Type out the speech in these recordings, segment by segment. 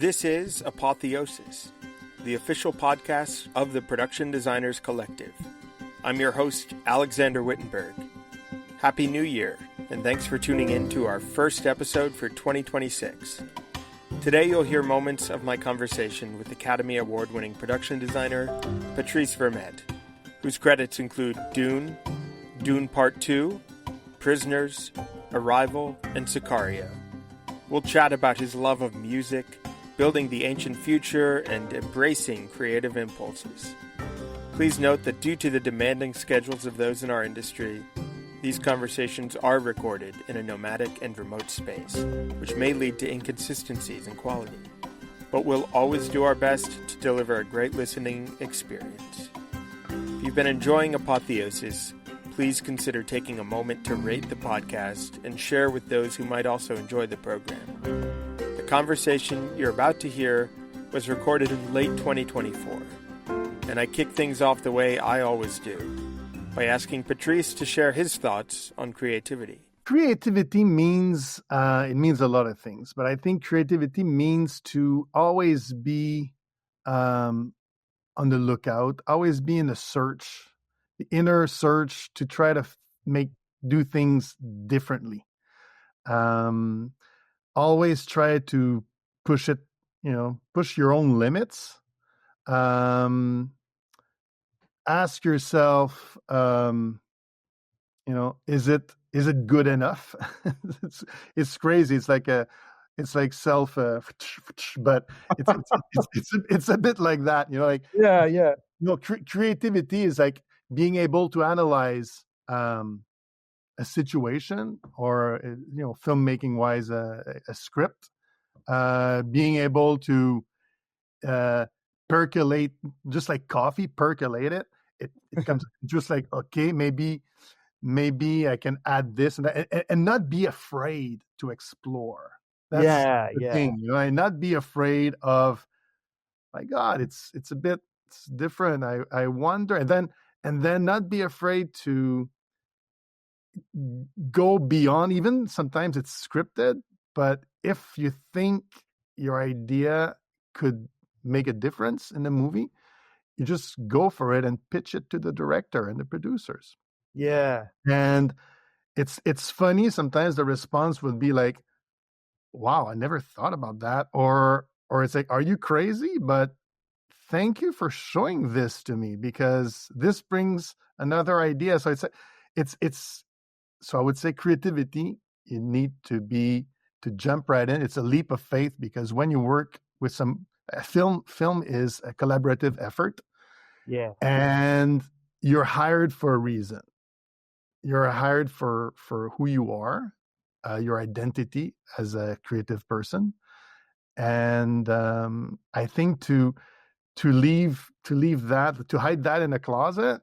This is Apotheosis, the official podcast of the Production Designers Collective. I'm your host, Alexander Whittenberg. Happy New Year, and thanks for tuning in to our first episode for 2026. Today you'll hear moments of my conversation with Academy Award-winning production designer Patrice Vermette, whose credits include Dune, Dune Part 2, Prisoners, Arrival, and Sicario. We'll chat about his love of music, building the ancient future, and embracing creative impulses. Please note that due to the demanding schedules of those in our industry, these conversations are recorded in a nomadic and remote space, which may lead to inconsistencies in quality. But we'll always do our best to deliver a great listening experience. If you've been enjoying Apotheosis, please consider taking a moment to rate the podcast and share with those who might also enjoy the program. The conversation you're about to hear was recorded in late 2024, and I kick things off the way I always do, by asking Patrice to share his thoughts on creativity. Creativity means, it means a lot of things, but I think creativity means to always be on the lookout, always be in the search, the inner search to try to do things differently. Always try to push it, push your own limits. Ask yourself, is it good enough? It's crazy. It's like self, but it's a bit like that, Yeah. Creativity is like being able to analyze a situation, or filmmaking wise, a script, being able to percolate, just like coffee, percolate it. It comes just like, okay, maybe I can add this and that, and not be afraid to explore. That's the thing, and not be afraid of, my God, it's different. I wonder, and then not be afraid to go beyond. Even sometimes it's scripted, but if you think your idea could make a difference in the movie, you just go for it and pitch it to the director and the producers. Yeah. And it's funny, sometimes the response would be like, wow, I never thought about that, or it's like, are you crazy? But thank you for showing this to me, because this brings another idea. So so I would say creativity, you need to jump right in. It's a leap of faith, because when you work with film is a collaborative effort. Yeah. And you're hired for a reason. You're hired for who you are, your identity as a creative person. And I think to leave that, to hide that in a closet,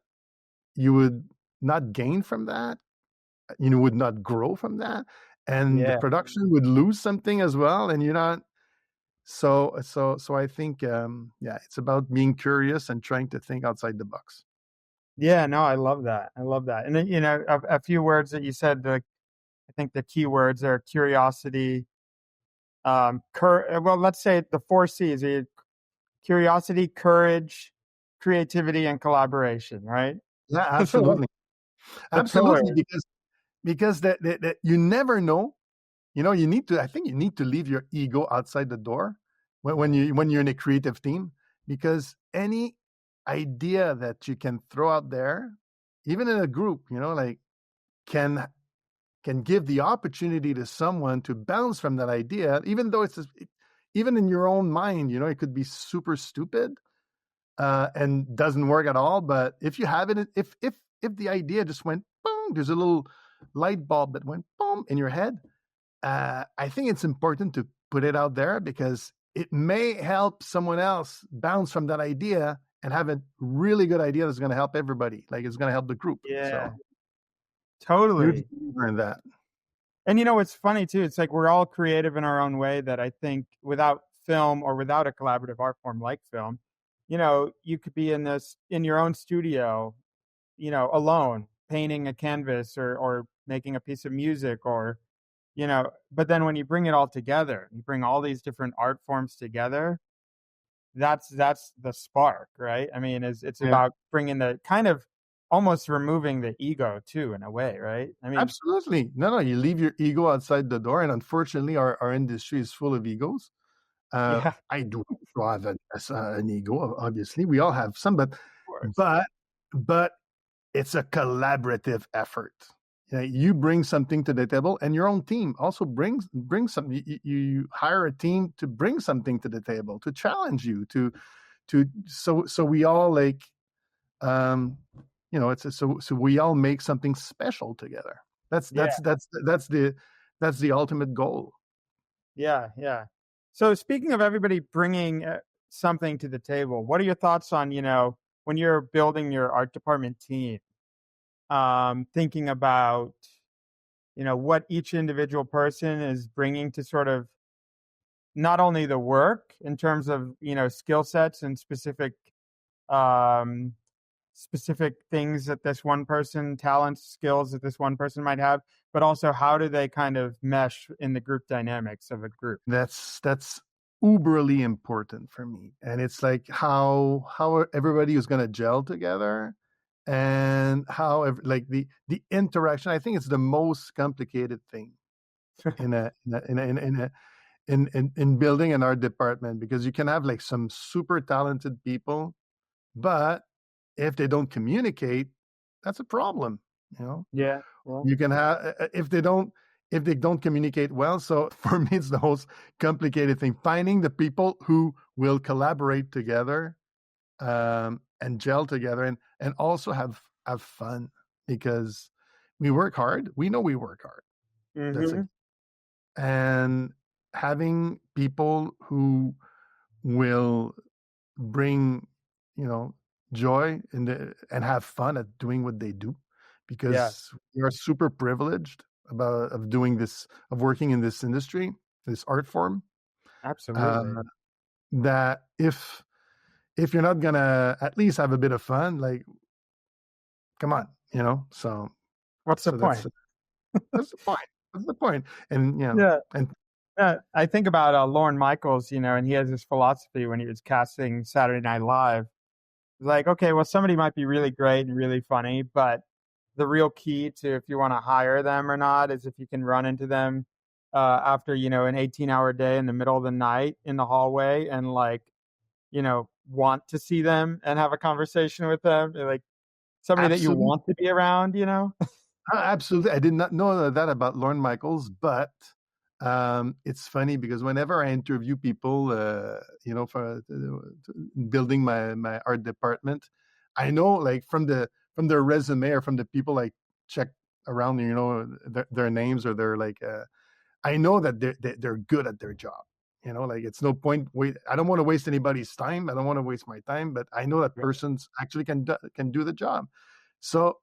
you would not gain from that. You would not grow from that. And the production would lose something as well. And you're not. So I think, it's about being curious and trying to think outside the box. Yeah, no, I love that. And then, a few words that you said, I think the key words are curiosity. Let's say the 4 C's: curiosity, courage, creativity, and collaboration. Right? Yeah, absolutely, absolutely. Because that you never know. I think you need to leave your ego outside the door when you're in a creative team, because any idea that you can throw out there, even in a group, can give the opportunity to someone to bounce from that idea, even though even in your own mind, it could be super stupid and doesn't work at all. But if you have it, if the idea just went boom, there's a little light bulb that went boom in your head. I think it's important to put it out there, because it may help someone else bounce from that idea and have a really good idea that's going to help everybody. Like, it's going to help the group. Yeah, so, totally. In that. And it's funny too. It's like we're all creative in our own way. That I think without film, or without a collaborative art form like film, you could be in your own studio, alone, painting a canvas or making a piece of music, or but then when you bring it all together, you bring all these different art forms together, that's the spark, right? I mean, it's Yeah. about bringing the kind of almost removing the ego too, in a way, right? I mean, Absolutely. No, you leave your ego outside the door, and unfortunately, our industry is full of egos. yeah, of I do have an ego. Obviously, we all have some, course. but but it's a collaborative effort. You bring something to the table, and your own team also brings something. You hire a team to bring something to the table, to challenge you, so we all like, um, so we all make something special together. That's Yeah, that's that's that's the that's the ultimate goal. yeah, yeah. So speaking of everybody bringing something to the table, what are your thoughts on, when you're building your art department team, thinking about, what each individual person is bringing to sort of not only the work in terms of, skill sets and um, specific things that this one person, talents, skills that this one person might have, but also how do they kind of mesh in the group dynamics of a group? That's uberly important for me, and it's like how everybody is going to gel together, and like the interaction. I think it's the most complicated thing in a in building an art department, because you can have like some super talented people, but if they don't communicate, that's a problem. You know, Yeah. Well, you can have if they don't communicate well. So for me, it's the most complicated thing: finding the people who will collaborate together, and gel together, and also have fun, because we work hard. We know we work hard. That's a hmm And having people who will bring, joy and have fun at doing what they do, yeah, because we are super privileged of doing this, of working in this industry, this art form. uh, absolutely. that if you're not gonna at least have a bit of fun, like, come on, so What's the so point? that's the point. That's the point. And Yeah. and I think about Lorne Michaels, and he has this philosophy when he was casting Saturday Night Live. Like, okay, well, somebody might be really great and really funny, but the real key to if you want to hire them or not is if you can run into them after, an 18-hour day in the middle of the night in the hallway and like, want to see them and have a conversation with them. Like somebody that you absolutely. want to be around, Absolutely. I did not know that about Lorne Michaels, but it's funny because whenever I interview people, for building my art department, I know, like, from their resume, or from the people I check around, their names, or their, like, I know that they're good at their job. Like, it's no point. I don't want to waste anybody's time. I don't want to waste my time, but I know that persons actually can do the job. So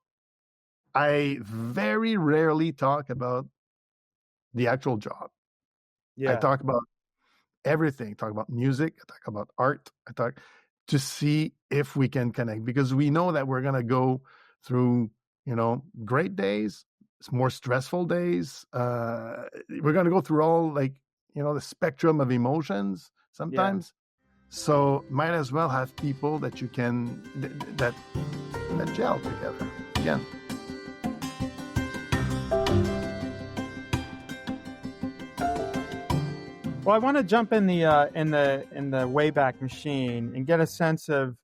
I very rarely talk about the actual job. I Yeah. talk about everything. I talk about music. I talk about art. I talk to see if we can connect, because we know that we're gonna go through, great days, more stressful days. We're gonna go through all, like, the spectrum of emotions Yeah. sometimes. So might as well have people that you can that gel together. Again. Well, I want to jump in the Wayback Machine and get a sense of,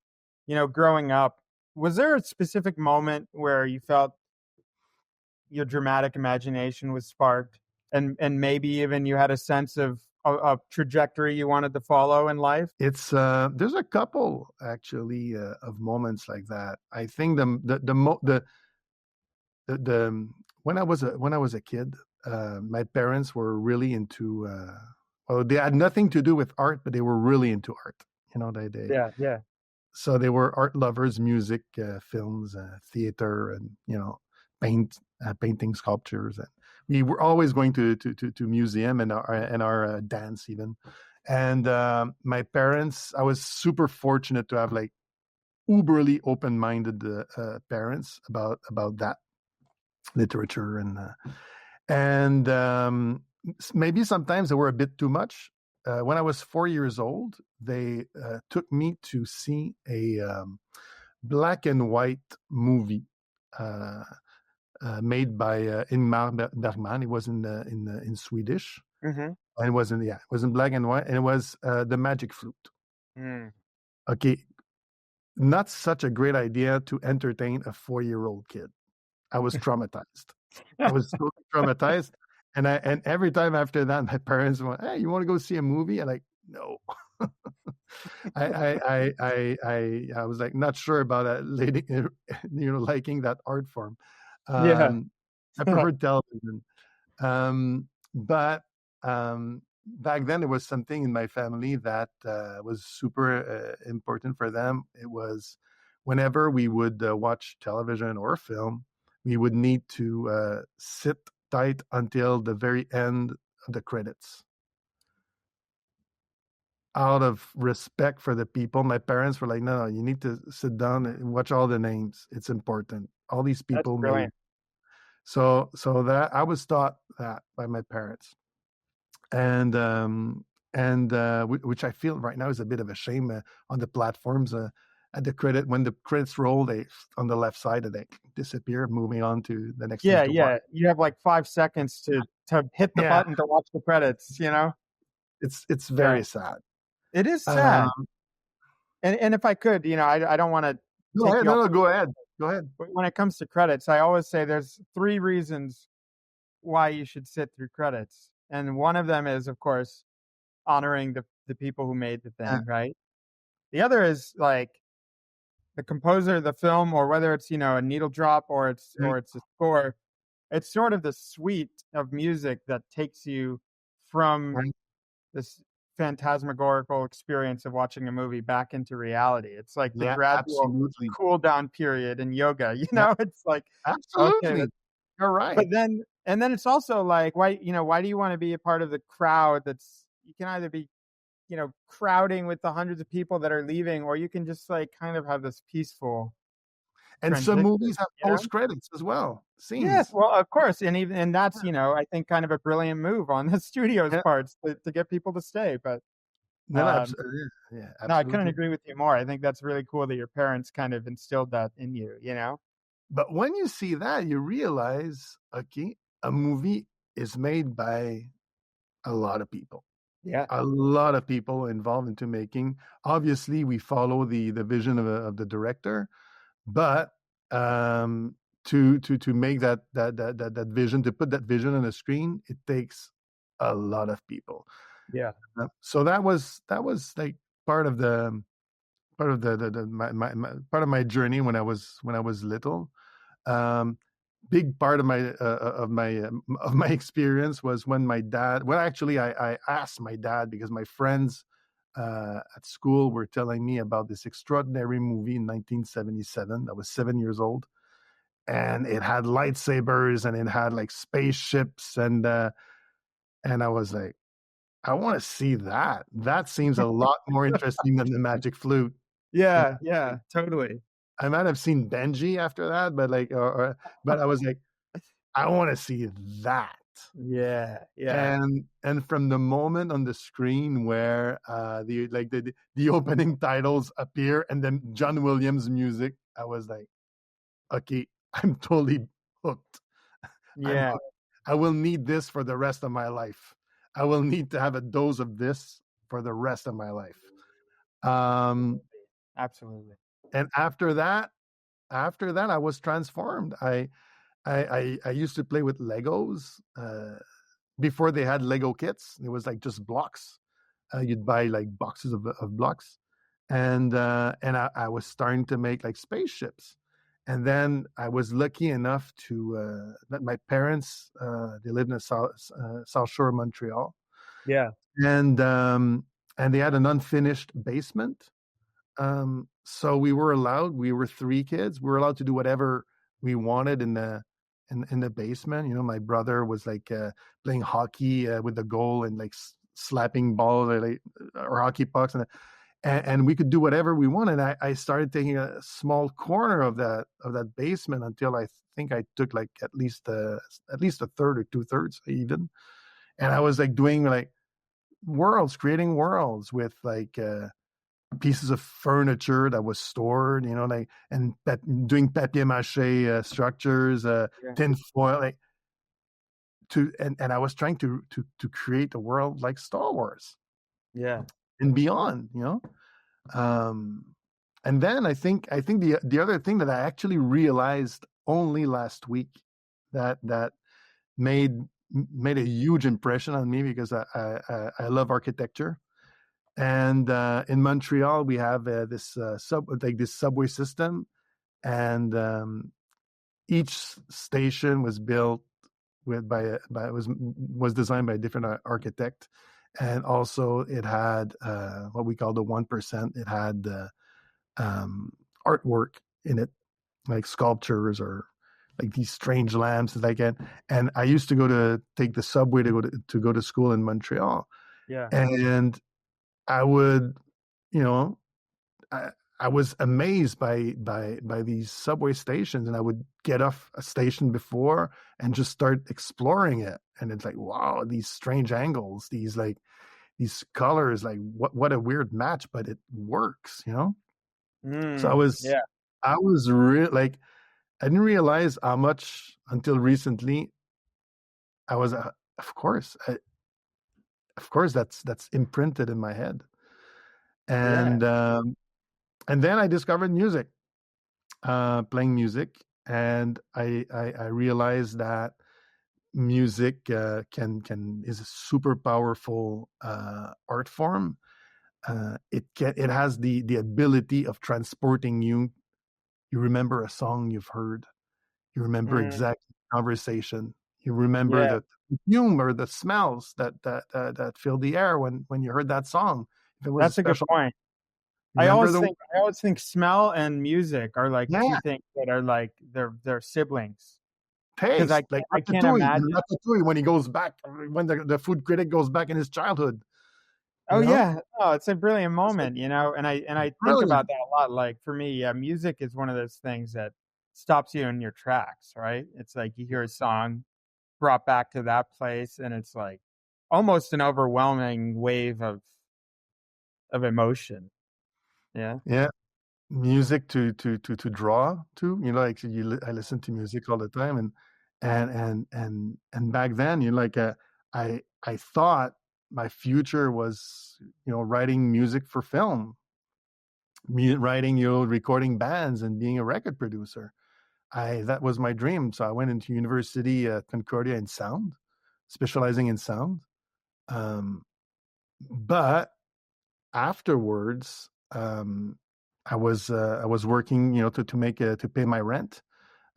growing up. Was there a specific moment where you felt your dramatic imagination was sparked, and maybe even you had a sense of a trajectory you wanted to follow in life? It's there's a couple, actually, of moments like that. I think the when I was a kid, my parents were really into, well, they had nothing to do with art, but they were really into art. They Yeah, yeah, So they were art lovers: music, films, theater, and, painting, sculptures. And we were always going to museum, and our dance even. And my parents, I was super fortunate to have, like, uberly open-minded parents about that literature, and maybe sometimes they were a bit too much. When I was 4 years old, they took me to see a black and white movie uh, made by Ingmar Bergman. It was in Swedish, Mm-hmm. and it was in black and white, and it was The Magic Flute. Mm. Okay, not such a great idea to entertain a 4-year-old kid. I was traumatized. I was so traumatized, and every time after that, my parents went, "Hey, you want to go see a movie?" And like, no. I was like not sure about that lady, liking that art form. Yeah. I prefer television. But back then, there was something in my family that was super important for them. It was whenever we would watch television or film, we would need to sit tight until the very end of the credits. Out of respect for the people, my parents were like, no, you need to sit down and watch all the names. It's important. All these That's people made. brilliant. So that I was taught that by my parents. And which I feel right now is a bit of a shame on the platforms. At the credit, when the credits roll, they on the left side they disappear, moving on to the next thing to watch. Yeah. You have like 5 seconds to hit the Yeah, button to watch the credits. it's Yeah, very sad. it is Um, sad. And if I could, I don't want to Go take ahead, you off. no, go ahead, go ahead. But when it comes to credits, I always say there's 3 reasons why you should sit through credits, and one of them is, of course, honoring the people who made the Uh, thing, right? The other is like the composer of the film, or whether it's a needle drop or it's a score. It's sort of the suite of music that takes you from right. this phantasmagorical experience of watching a movie back into reality. It's like the Yeah, gradual absolutely. cool down period in yoga. Yeah, It's like, okay, absolutely. You're but right. then it's also like, why do you want to be a part of the crowd? You can either be crowding with the hundreds of people that are leaving, or you can just like kind of have this peaceful And some transition, movies have you know? post credits as well, Yes, scenes. well, of course, and that's I think kind of a brilliant move on the studio's Yeah, parts to get people to stay. But no, um, yeah, no, I couldn't absolutely. agree with you more. I think that's really cool that your parents kind of instilled that in you. But when you see that, you realize, okay, a movie is made by a lot of people. Yeah, A lot of people involved into making. Obviously, we follow the vision of the director, but um, to make that vision, to put that vision on the screen, it takes a lot of people. yeah, So that was like part of my part of my journey when I was little. Um, Big part of my experience was when my dad. Well, actually, I asked my dad because my friends at school were telling me about this extraordinary movie in 1977. I was 7 years old, and it had lightsabers and it had like spaceships, and I was like, I want to see that. That seems a lot more interesting than the Magic Flute. You know, yeah, totally. I might have seen Benji after that, but but I was like, I want to see that. Yeah. And from the moment on the screen where the opening titles appear and then John Williams music, I was like, okay, I'm totally hooked. I'm Yeah, hooked. I will need this for the rest of my life. I will need to have a dose of this for the rest of my life. Um, absolutely. and after that, I was transformed. I used to play with Legos before they had Lego kits. It was like just blocks. You'd buy like boxes of blocks, and I was starting to make like spaceships. And then I was lucky enough to that my parents they lived in the South Shore of Montreal, Yeah, and they had an unfinished basement. So we were 3 kids. We were allowed to do whatever we wanted in the basement. My brother was like playing hockey with the goal and like slapping balls or hockey pucks, and we could do whatever we wanted. I started taking a small corner of that basement until I think I took like at least a third or 2/3 even. and I was like doing like creating worlds with like pieces of furniture that was stored, like, and doing papier mâché structures, Yeah. tin foil, like and I was trying to create a world like Star Wars Yeah. and beyond. Um, and then I think the other thing that I actually realized only last week that made made a huge impression on me, because I love architecture. And in Montreal, we have this this subway system, and each station was built by was designed by a different architect, and also it had what we call the 1%. It had artwork in it, like sculptures or like these strange lamps like that. And I used to take the subway to go to school in Montreal, Yeah. and I would, you know, I, I was amazed by these subway stations, and I would get off a station before and just start exploring it. And it's like, wow, these strange angles, these colors, like what a weird match, but it works. So Yeah. I was real like I didn't realize how much until recently. I was of course that's imprinted in my head. Yeah. And then I discovered music, playing music, and I realized that music is a super powerful art form. It has the ability of transporting you. You remember a song you've heard. You remember Mm, exact conversation. You remember yeah. the perfume or the smells that fill the air when you heard that song. If it was a That's a good special, point. remember the I always think smell and music are like two yeah things that are like they're siblings. Because taste, like I can't Ratatouille. In imagine. Ratatouille, when he goes back, when the food critic goes back in his childhood, Oh you know, yeah, oh, it's a brilliant it's like moment, and I think brilliant. about that a lot. Like for me, yeah, music is one of those things that stops you in your tracks, right? It's like you hear a song brought back to that place, and it's like almost an overwhelming wave of emotion. Yeah, Yeah, music to draw to. Like I listen to music all the time, and back then, like I thought my future was writing music for film, writing recording bands and being a record producer. I That was my dream. So I went into university at Concordia in sound, specializing in sound. Um, but afterwards, I was working, to pay my rent.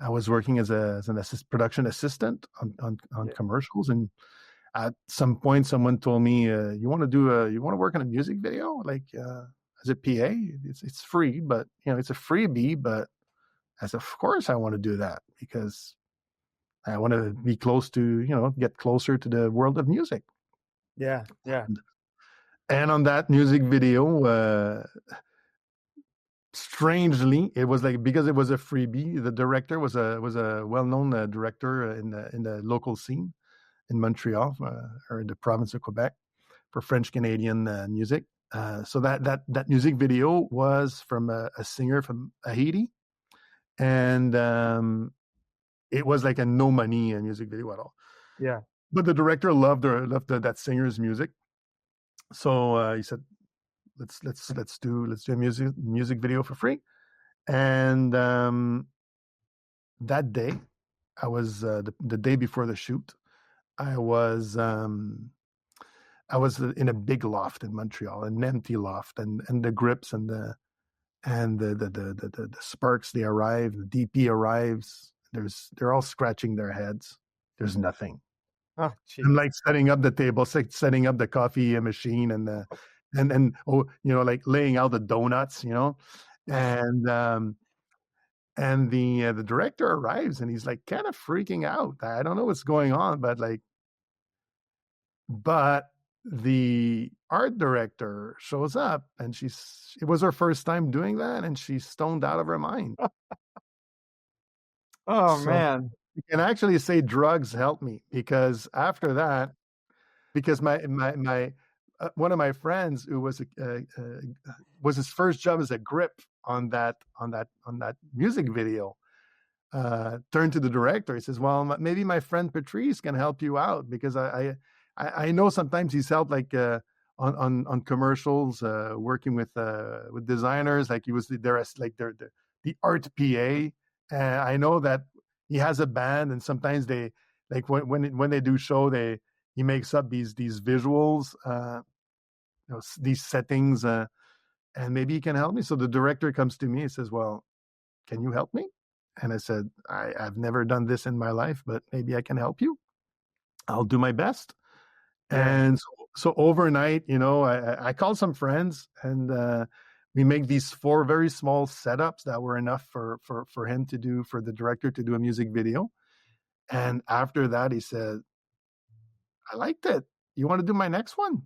I was working as an production assistant on yeah, commercials, and at some point, someone told me, you want to work on a music video, like as a PA? It's free, but it's a freebie, but of course I want to do that, because I want to be close to, get closer to the world of music. yeah, yeah, And on that music video, strangely, it was like, because it was a freebie, the director was a well-known director in the local scene in Montreal, or in the province of Quebec, for French Canadian music. So that music video was from a singer from Haiti, and it was like a no money music video at all. yeah, But the director loved that singer's music, so he said, let's do a music video for free. And that day, I was the day before the shoot. I was um, I was in a big loft in Montreal, an empty loft, and the grips and the sparks, they arrive. The DP arrives. They're all scratching their heads. There's nothing. oh I'm jeez, like setting up the table, setting up the coffee machine, and like laying out the donuts, and the director arrives, and he's like kind of freaking out. I don't know what's going on, but the art director shows up, and it was her first time doing that, and she's stoned out of her mind. oh So man, you can actually say drugs helped me, because after that, because my one of my friends who was his first job as a grip on that music video, turned to the director. He says, "Well, maybe my friend Patrice can help you out, because I know sometimes he's helped, like on commercials, working with designers. Like he was there as like the art PA. I know that he has a band, and sometimes they, like when they do show, he makes up these visuals, these settings, and maybe he can help me." So the director comes to me and says, "Well, can you help me?" And I said, I've never done this in my life, but maybe I can help you. I'll do my best. Yeah. And so overnight, I called some friends, and we make these 4 very small setups that were enough for him to do, for the director to do a music video. And after that, he said, "I liked it. You want to do my next one?"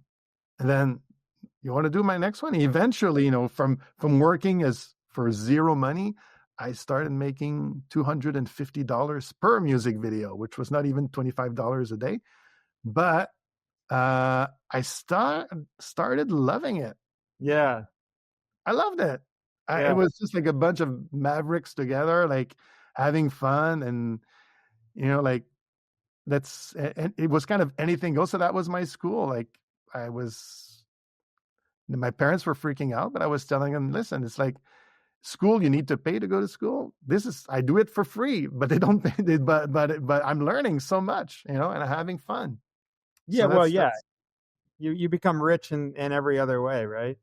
And then, "You want to do my next one?" Eventually, from working as for zero money, I started making $250 per music video, which was not even $25 a day. But I started loving it. Yeah. I loved it. Yeah. It was just like a bunch of mavericks together, like having fun, and like and it was kind of anything goes. So that was my school. Like my parents were freaking out, but I was telling them, "Listen, it's like school. You need to pay to go to school. I do it for free, but they don't pay. But I'm learning so much, and I'm having fun." Yeah. So Well, that's yeah. You become rich in every other way, right?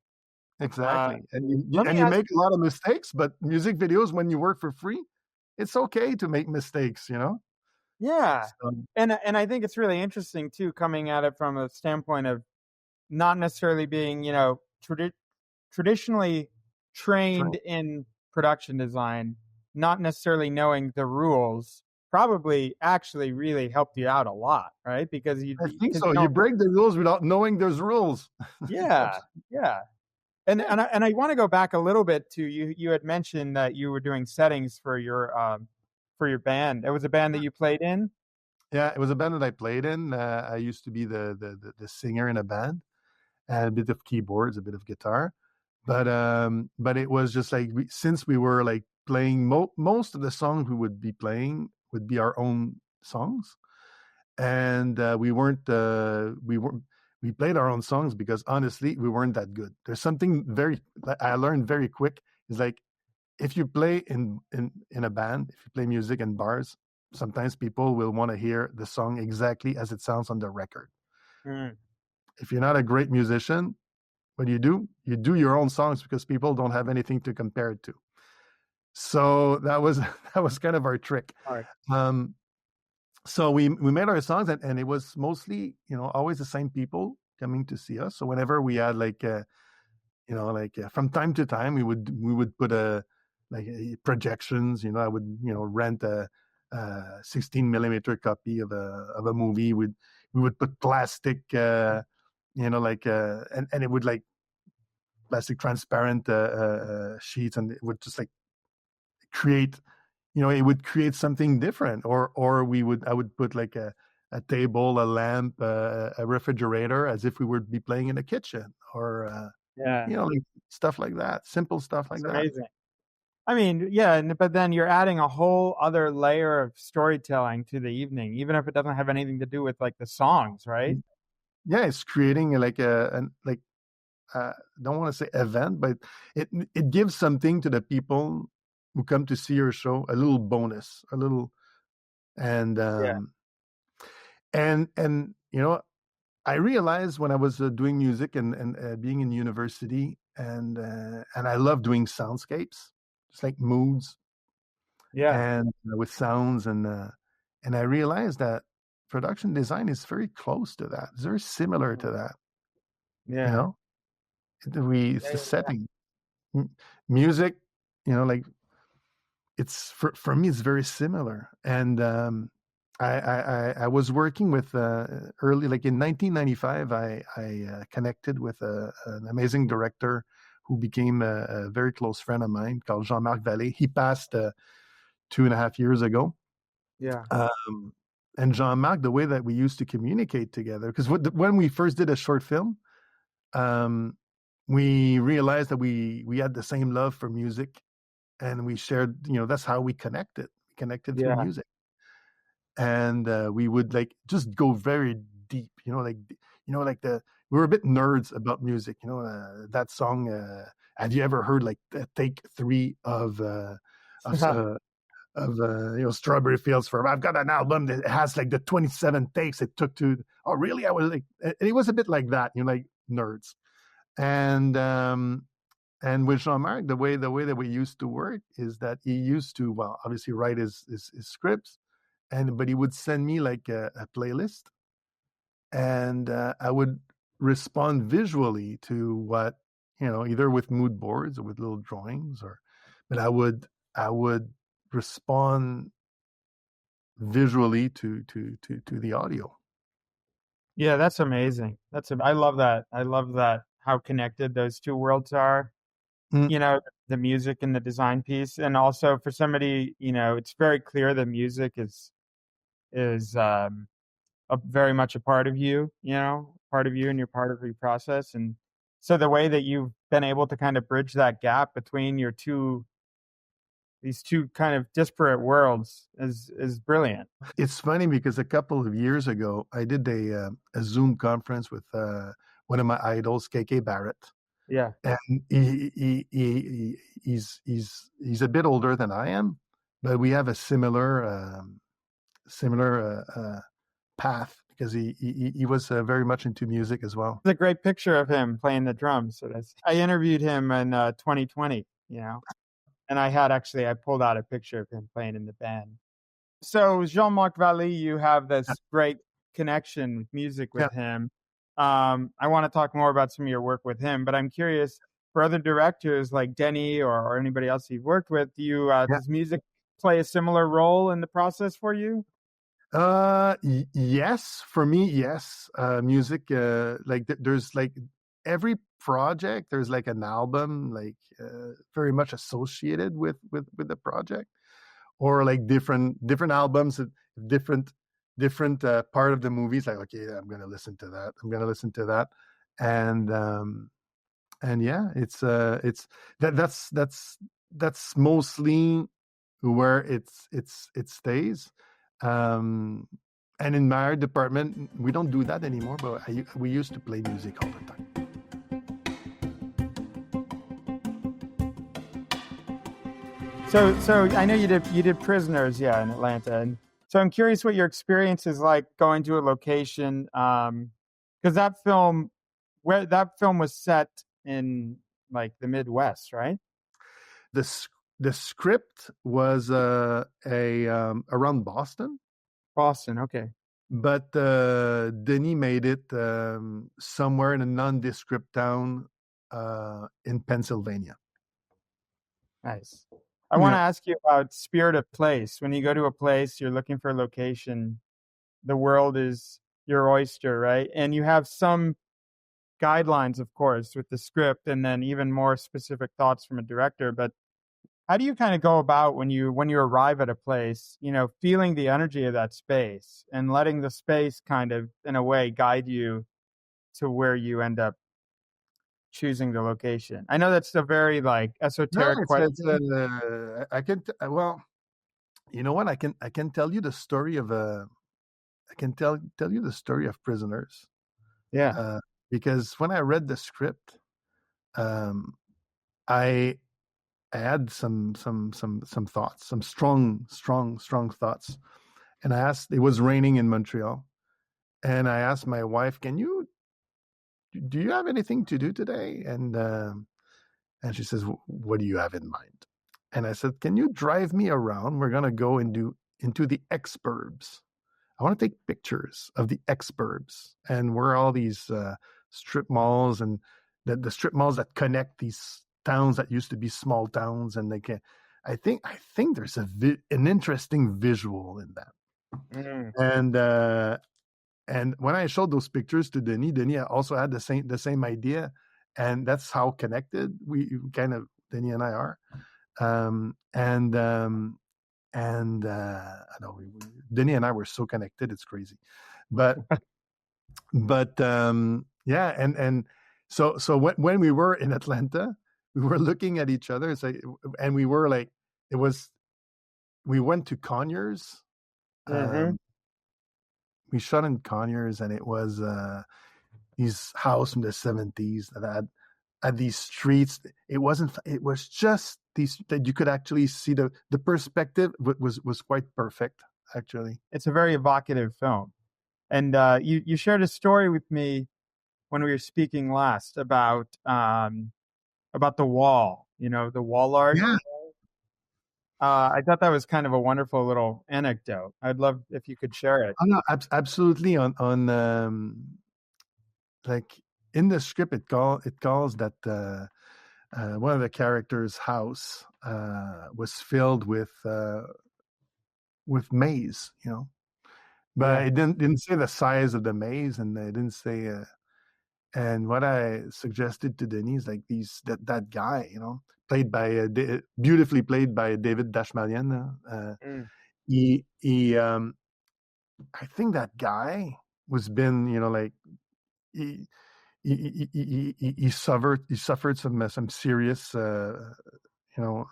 exactly. And Let me you ask. make a lot of mistakes, but music videos, when you work for free, it's okay to make mistakes. Yeah. So, And I think it's really interesting too, coming at it from a standpoint of not necessarily being, traditionally trained in production design, not necessarily knowing the rules, probably actually really helped you out a lot, right? Because I think so. you You don't. break the rules without knowing there's rules. Yeah, yeah. And Yeah. I want to go back a little bit to you. You had mentioned that you were doing settings for your band. It was a band that you played in. Yeah, it was a band that I played in. I used to be the singer in a band, and a bit of keyboards, a bit of guitar. But it was just like, since we were like playing, most of the songs we would be playing would be our own songs, and we played our own songs because honestly we weren't that good. There's something that I learned very quick, is like, if you play in a band, if you play music in bars, sometimes people will want to hear the song exactly as it sounds on the record. Mm. If you're not a great musician, what do? You do your own songs, because people don't have anything to compare it to. So that was that was kind of our trick. All right. So we made our songs, and it was mostly, always the same people coming to see us. So whenever we had like from time to time, we would put projections. I would rent a 16 millimeter copy of a movie. We would put plastic, and it would, like, plastic transparent sheets, and it would just like create, it would create something different. Or I would put like a table, a lamp, a refrigerator, as if we would be playing in a kitchen, or Yeah, like stuff like that, simple stuff like it's that. amazing. I mean, yeah, but then you're adding a whole other layer of storytelling to the evening, even if it doesn't have anything to do with like the songs, right? Yeah, it's creating like don't want to say event, but it gives something to the people who come to see your show, a little bonus, a little. And Yeah, and I realized when I was doing music, and being in university, and I love doing soundscapes, just like moods, yeah, and with sounds, and I realized that production design is very close to that. It's very similar to that. You yeah, know, it's yeah, the yeah. setting. Music, like, it's for me, it's very similar. And I was working with early, like in 1995, I connected with an amazing director who became a very close friend of mine, called Jean-Marc Vallée. He passed 2.5 years ago. Yeah. Um, Jean-Marc, the way that we used to communicate together, because when we first did a short film, we realized that we had the same love for music, and we shared, that's how we connected. We connected through Yeah. music, and we would like just go very deep, like we were a bit nerds about music, that song. Have you ever heard like take 3 of Strawberry Fields Forever? I've got an album that has like the 27 takes it took to. Oh, really? I was like, and it was a bit like that, like nerds. And with Jean-Marc, the way that we used to work is that he used to, well, obviously write his scripts, but he would send me like a playlist, and I would respond visually to what, either with mood boards or with little drawings, but I would respond visually to the audio. Yeah, that's amazing. I love that. I love that how connected those two worlds are. Mm. The music and the design piece, and also for somebody, it's very clear that music is very much a part of you, and you're part of your process. And so the way that you've been able to kind of bridge that gap between these two kind of disparate worlds is brilliant. It's funny because a couple of years ago, I did a Zoom conference with one of my idols, KK Barrett. Yeah, and he's a bit older than I am, but we have a similar path, because he was very much into music as well. it's a great picture of him playing the drums. So I interviewed him in 2020, and I pulled out a picture of him playing in the band. So Jean-Marc Vallée, you have this great connection with music with him. I want to talk more about some of your work with him, but I'm curious, for other directors like Denis or anybody else you've worked with, does music play a similar role in the process for you? Yes, for me, yes. Music, like there's like every project, there's like an album, like very much associated with the project, or like different albums, different part of the movies. Like, okay, I'm gonna listen to that. I'm gonna listen to that, and yeah, it's that's mostly where it stays. And in my department, we don't do that anymore, but we used to play music all the time. So I know you did Prisoners, in Atlanta, and so I'm curious what your experience is like going to a location, because that film was set in like the Midwest, right? The script was around Boston. Boston, okay. But Denis made it somewhere in a nondescript town in Pennsylvania. Nice. I want to ask you about spirit of place. When you go to a place, you're looking for a location, the world is your oyster, right? And you have some guidelines, of course, with the script, and then even more specific thoughts from a director. But how do you kind of go about when you arrive at a place, feeling the energy of that space and letting the space kind of, in a way, guide you to where you end up choosing the location? I know that's a very like esoteric question. I can well, you know what? I can tell you the story of Prisoners. Yeah. Because when I read the script, I had some thoughts, some strong thoughts, and I asked. It was raining in Montreal, and I asked my wife, do you have anything to do today? And she says, what do you have in mind? And I said, can you drive me around? We're gonna go into the exurbs. I want to take pictures of the exurbs and where all these strip malls, and the strip malls that connect these towns that used to be small towns, and I think there's an interesting visual in that. And when I showed those pictures to Denis also had the same idea, and that's how connected we kind of, Denis and I are. and I know Denis and I were so connected, it's crazy, but yeah, and so when we were in Atlanta, we were looking at each other, and we were like, we went to Conyers. Mm-hmm. We shot in Conyers, and it was these house from the 70s that had these streets. It was just these that you could actually see the perspective was quite perfect, actually. It's a very evocative film. And you shared a story with me when we were speaking last about the wall, the wall art. Yeah. I thought that was kind of a wonderful little anecdote. I'd love if you could share it. Oh, no, absolutely. On like in the script, it calls that one of the characters' house was filled with maze, but Yeah. it didn't say the size of the maze, and it didn't say. And what I suggested to Denis, like that guy, played by beautifully played by David Dashmalian. Mm. I think that guy was been, like he he suffered some serious, you know,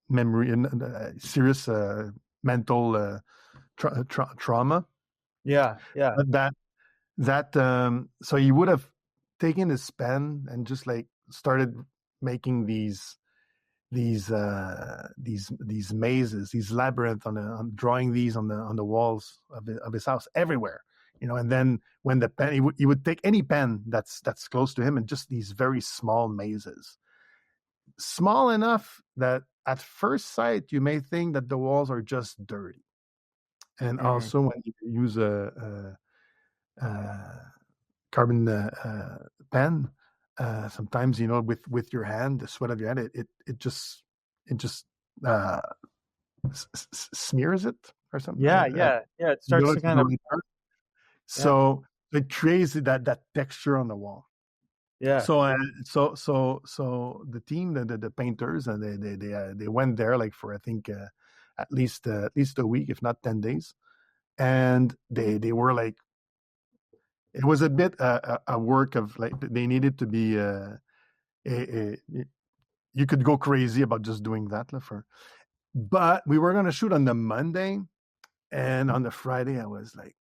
memory and serious mental trauma. Yeah. Yeah. But so he would have taken his pen and just like started making these mazes, these labyrinth on drawing these on the walls of his house everywhere, and then when the pen, he would take any pen that's close to him, and just these very small mazes, small enough that at first sight you may think that the walls are just dirty. And Mm. also when you use a carbon pen, sometimes with your hand, the sweat of your hand, it just uh, smears it or something. Yeah. Yeah. Yeah. It starts to It's kind the of. right term. Yeah. So it creates that texture on the wall. Yeah. So so the team, the painters, and they went there like for I think at least a week, if not 10 days, and they were like, it was a bit a work of like they needed to be you could go crazy about just doing that but we were going to shoot on the Monday, and on the Friday I was like,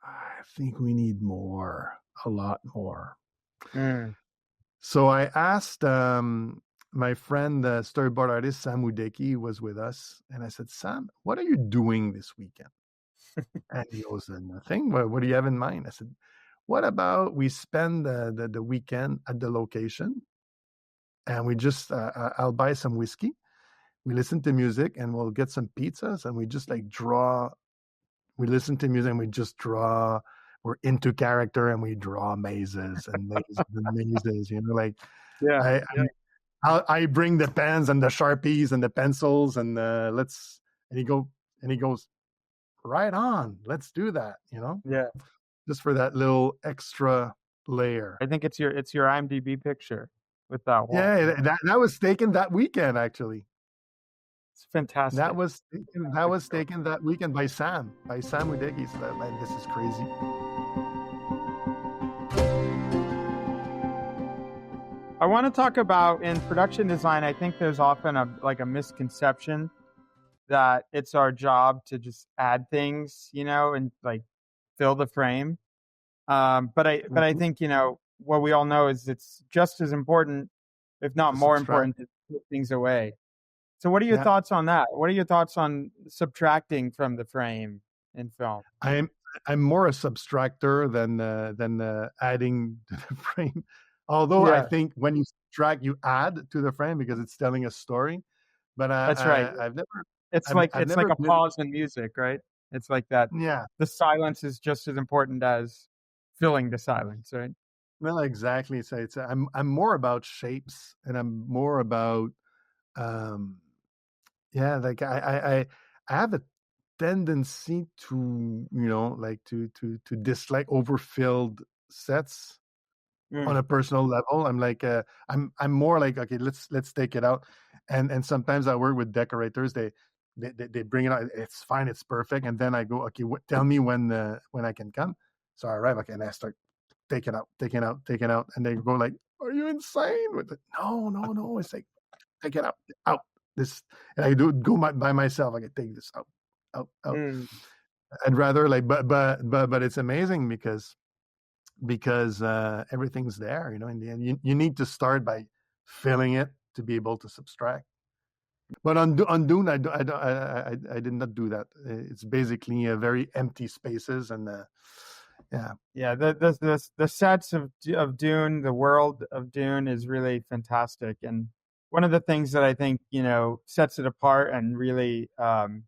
I think we need a lot more. Mm. So I asked my friend, storyboard artist Sam Udeki, was with us, and I said, Sam, what are you doing this weekend? And he goes, nothing. What do you have in mind? I said, what about we spend the weekend at the location, and we just I'll buy some whiskey, we listen to music, and we'll get some pizzas, and we just like draw. We listen to music and we just draw. We're into character, and we draw mazes and mazes and mazes. Like Yeah. I, Yeah. I bring the pens and the Sharpies and the pencils, and let's. And he goes, right on, let's do that. Yeah. Just for that little extra layer. I think it's your IMDb picture with that wall. Yeah, that was taken that weekend, actually. It's fantastic. That was taken that weekend by Sam Udeki. So man, this is crazy. I want to talk about, in production design, I think there's often a misconception that it's our job to just add things, and like fill the frame. But I think, what we all know is it's just as important, if not more important, to put things away. So what are your thoughts on that? What are your thoughts on subtracting from the frame in film? I'm more a subtractor than adding to the frame. Although I think when you subtract, you add to the frame because it's telling a story. But that's right. I've never. It's like a pause in music, right? It's like that. Yeah. The silence is just as important as filling the silence, right? Well, exactly. So I'm more about shapes, and I'm more about like I have a tendency to like to dislike overfilled sets. On a personal level, I'm like I'm more like, okay, let's take it out, and sometimes I work with decorators. they bring it out. It's fine. It's perfect. And then I go, okay, tell me when I can come. So I arrive, okay, and I start taking out. And they go like, are you insane with it? No. It's like, take it out. This, and I do go by myself. I can take this out. I'd rather like, but it's amazing because everything's there. In the end, you need to start by filling it to be able to subtract. But on Dune, I did not do that. It's basically very empty spaces, and yeah. The sets of Dune, the world of Dune is really fantastic, and one of the things that I think sets it apart and really that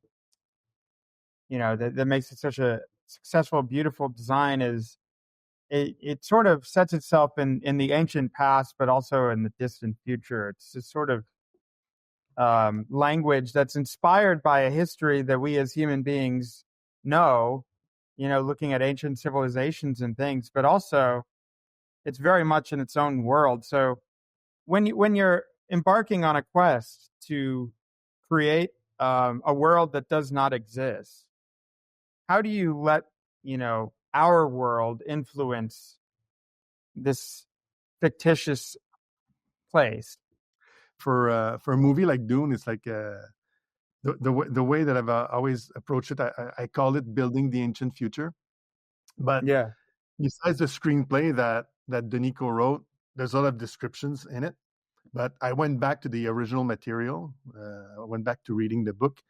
makes it such a successful, beautiful design is it sort of sets itself in the ancient past, but also in the distant future. It's this sort of language that's inspired by a history that we as human beings know, looking at ancient civilizations and things, but also it's very much in its own world. So when you're embarking on a quest to create a world that does not exist, how do you let our world influence this fictitious place? For a movie like Dune, it's like the way that I've always approached it. I call it building the ancient future. But Yeah. besides the screenplay that Denico wrote, there's a lot of descriptions in it. But I went back to the original material. I went back to reading the book,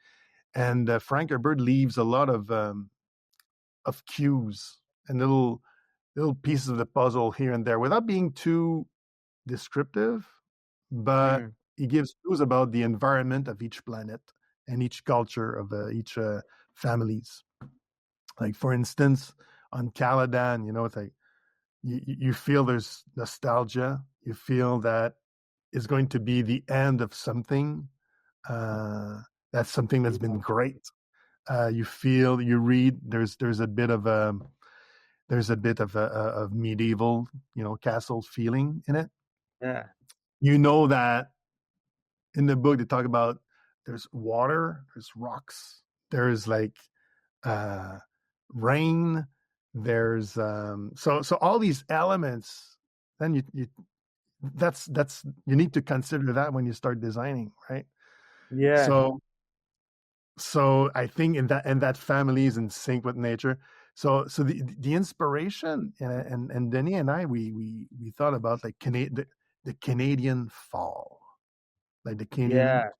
and Frank Herbert leaves a lot of cues and little pieces of the puzzle here and there without being too descriptive, but he gives clues about the environment of each planet and each culture of each families. Like, for instance, on Caladan, it's like you feel there's nostalgia. You feel that it's going to be the end of something. That's something that's been great. You read. There's a bit of medieval, castle feeling in it. Yeah. That in the book they talk about there's water, there's rocks, there's like rain, there's so all these elements. Then you that's you need to consider that when you start designing, right? Yeah. So I think in that family is in sync with nature. So the inspiration, and Denis and I, we thought about like the Canadian fall, like the Canadian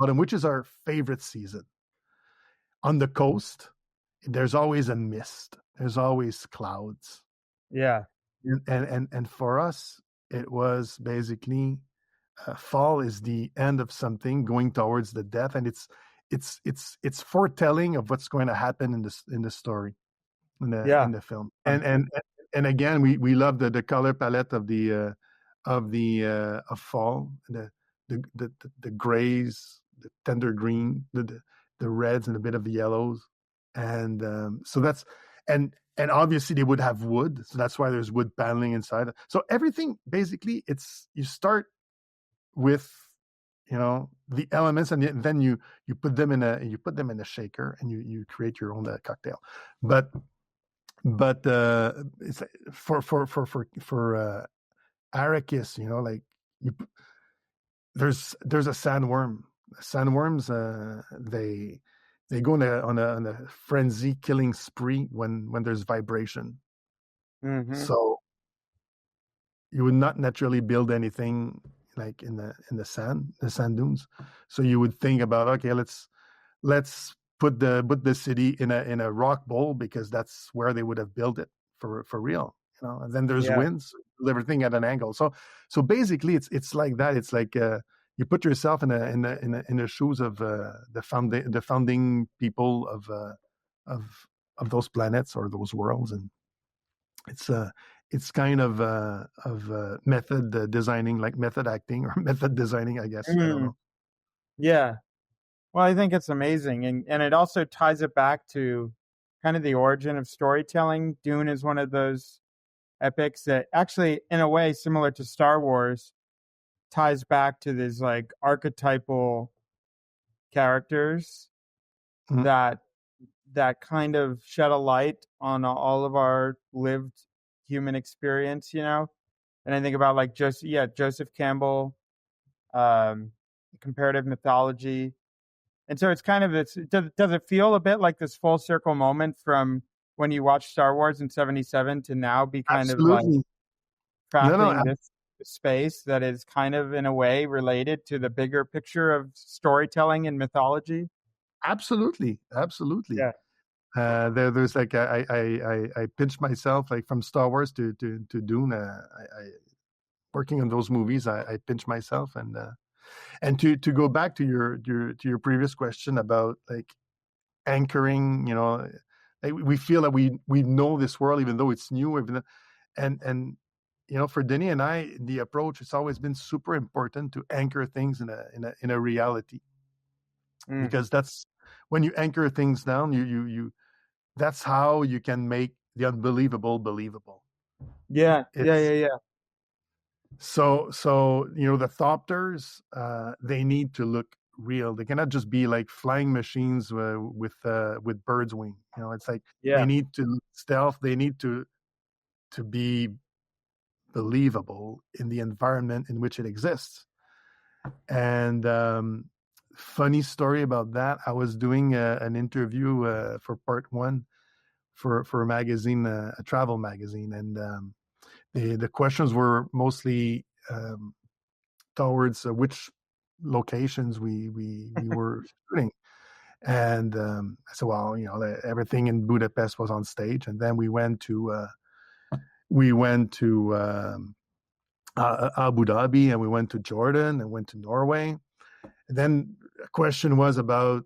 autumn, which is our favorite season. On the coast, there's always a mist. There's always clouds. Yeah. And for us, it was basically fall is the end of something going towards the death, and it's foretelling of what's going to happen in the story, in the film. And again, we love the color palette of fall, the grays, the tender green, the reds, and a bit of the yellows, and so that's and obviously they would have wood, so that's why there's wood paneling inside. So everything basically, you start with the elements, and then you put them in a shaker, and you create your own cocktail. But it's for Arrakis, like there's a sandworm. Sandworms, they go on a frenzy killing spree when there's vibration. Mm-hmm. So you would not naturally build anything like in the sand dunes. So you would think about, okay, let's put the city in a rock bowl, because that's where they would have built it for real. And then there's winds, everything at an angle. So basically it's like that. It's like you put yourself in the shoes of the founding people of those planets or those worlds, and it's kind of method designing, like method acting or method designing, I guess. I don't know. Yeah. Well, I think it's amazing. And it also ties it back to kind of the origin of storytelling. Dune is one of those epics that actually, in a way, similar to Star Wars, ties back to these like archetypal characters Mhm. that kind of shed a light on all of our lived human experience, And I think about like Joseph Campbell, um, comparative mythology, and so it's kind of does it feel a bit like this full circle moment from when you watched Star Wars in '77 to now be kind of like Absolutely. No, no, crafting this space that is kind of in a way related to the bigger picture of storytelling and mythology? absolutely, absolutely. Yeah. There's like I pinched myself like from Star Wars to Dune. Working on those movies, I pinched myself, and to go back to your previous question about like anchoring, like we feel that we know this world even though it's new, and for Denis and I, the approach has always been super important to anchor things in a reality, Mm. because that's when you anchor things down, you that's how you can make the unbelievable believable. Yeah. Yeah. It's Yeah. Yeah. so the Thopters, they need to look real. They cannot just be like flying machines with birds wing. It's like they Yeah. need to look stealth. They need to be believable in the environment in which it exists. And funny story about that, I was doing an interview for part one for a magazine, a travel magazine, and the questions were mostly towards which locations we were shooting. And I said, well, everything in Budapest was on stage, and then we went to Abu Dhabi, and we went to Jordan, and went to Norway. And then a question was about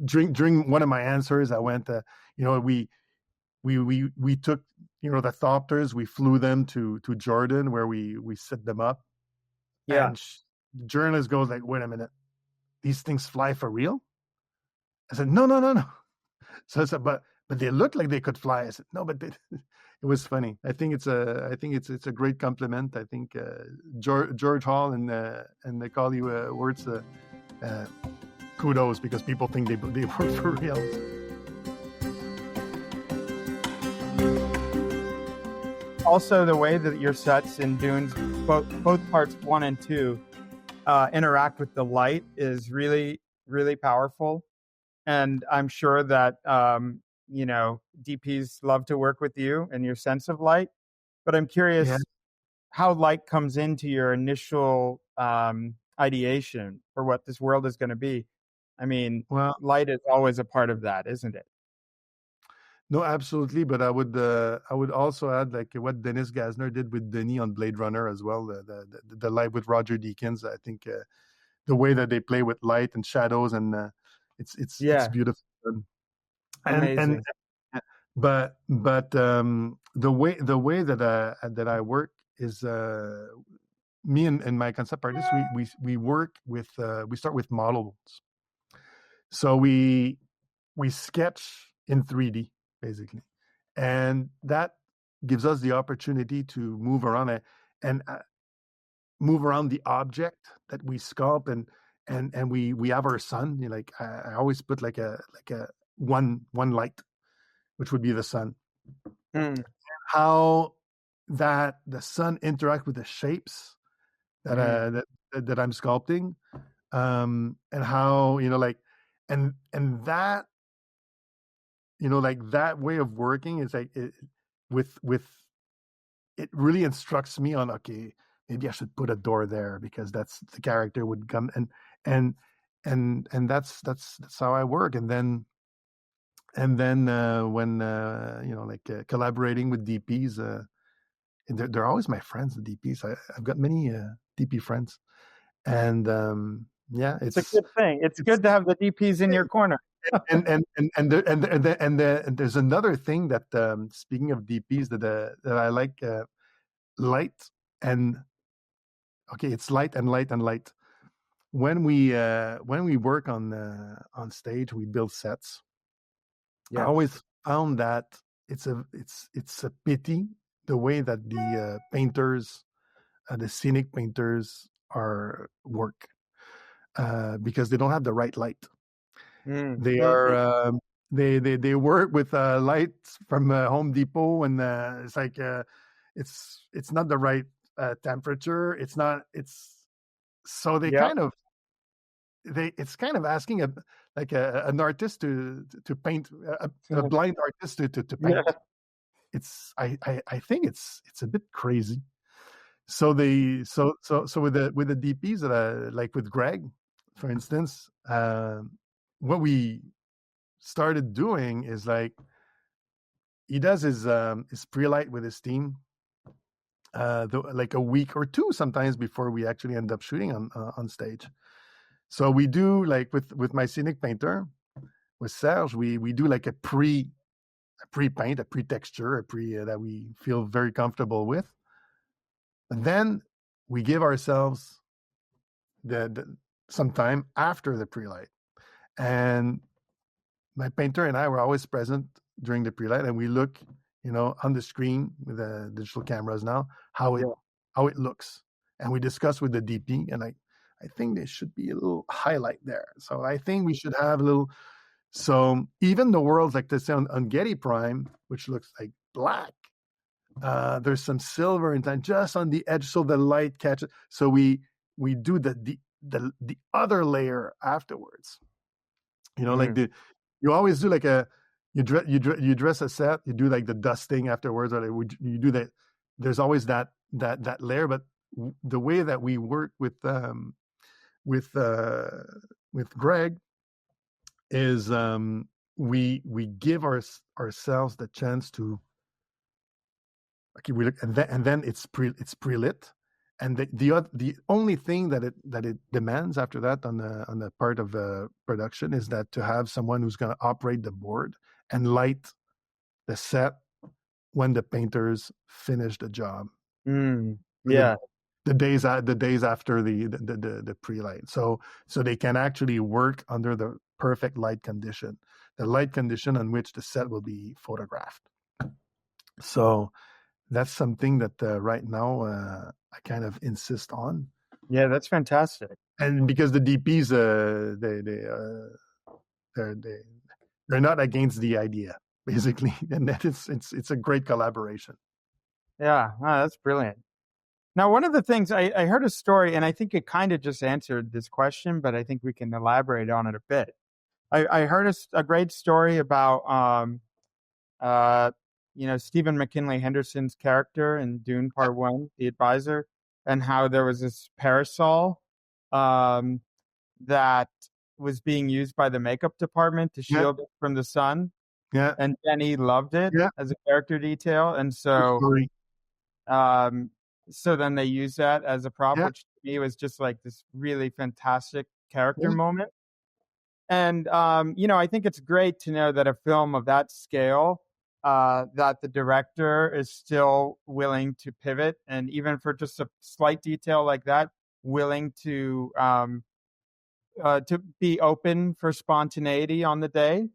during one of my answers, I went, we took the Thopters, we flew them to Jordan where we set them up, Yeah. and the journalist goes like, wait a minute, these things fly for real? I said, no, no, no, no. So I said, but they look like they could fly. I said, no, but it was funny. I think it's a great compliment. I think George Hall and the Collie words, kudos, because people think they work for real. Also, the way that your sets in Dunes, both parts 1 and 2, interact with the light is really, really powerful. And I'm sure that DPs love to work with you and your sense of light. But I'm curious Yeah. how light comes into your initial ideation for what this world is going to be. I mean, Well, light is always a part of that, isn't it? no, absolutely. But I would also add like what Dennis Gassner did with Denis on Blade Runner as well. The light with Roger Deakins. I think the way that they play with light and shadows, and it's Yeah, beautiful. And amazing. but the way that I work is me and my concept artist, we work with we start with models. So we sketch in 3D basically, and that gives us the opportunity to move around and move around the object that we sculpt, and we have our sun. Like I always put like a one light, which would be the sun. Mm, How that the sun interact with the shapes that mm, that I'm sculpting, and how like and that like that way of working is like with it really instructs me on, okay, maybe I should put a door there because that's the character would come, and and that's how I work. And then when like collaborating with DPs, and they're always my friends, the DPs. I've got many DP friends, and yeah, it's a good thing. It's it's good to have the DPs in your corner. and there's another thing that speaking of DPs that I like, light and okay, it's light and light and light. When we work on stage, we build sets. I Yes. always found that it's a pity the way that the painters, the scenic painters are work, because they don't have the right light. They are they work with lights from Home Depot, and it's like it's not the right temperature. It's not. It's so they Yep. kind of it's kind of asking an artist to paint a blind artist to paint. Yeah. It's I think it's a bit crazy. So with the DPs that like with Greg, for instance, what we started doing is like he does his pre-light with his team, like a week or two sometimes before we actually end up shooting on stage. So we do like with my scenic painter, with Serge, we do like a pre-paint, a pre-texture, a pre that we feel very comfortable with. And then we give ourselves the some time after the pre-light. And my painter and I were always present during the pre-light, and we look, on the screen with the digital cameras now, how it looks. And we discuss with the DP, and I think there should be a little highlight there. So I think we should have a little. So even the worlds like this on Getty Prime, which looks like black, there's some silver in time just on the edge, so the light catches. So we do the other layer afterwards. Like you always do like you dress a set, you do like the dusting afterwards, or you do that. There's always that layer, but the way that we work with Greg is we give ourselves the chance to we look, and then it's pre-lit, and the only thing that it demands after that on the part of production is that to have someone who's going to operate the board and light the set when the painters finish the job. Yeah. The days after the pre-light, so they can actually work under the perfect light condition, the light condition on which the set will be photographed. So that's something that right now I kind of insist on. Yeah, that's fantastic. And because the DPs they're not against the idea, basically, and that it's a great collaboration. Yeah, that's brilliant. Now, one of the things I heard a story, and I think it kind of just answered this question, but I think we can elaborate on it a bit. I heard a great story about Stephen McKinley Henderson's character in Dune Part 1, the advisor, and how there was this parasol that was being used by the makeup department to shield it from the sun. Yeah. And Denny loved it as a character detail. And so so then they used that as a prop, which to me was just like this really fantastic character moment. And, I think it's great to know that a film of that scale, that the director is still willing to pivot, and even for just a slight detail like that, willing to be open for spontaneity on the day.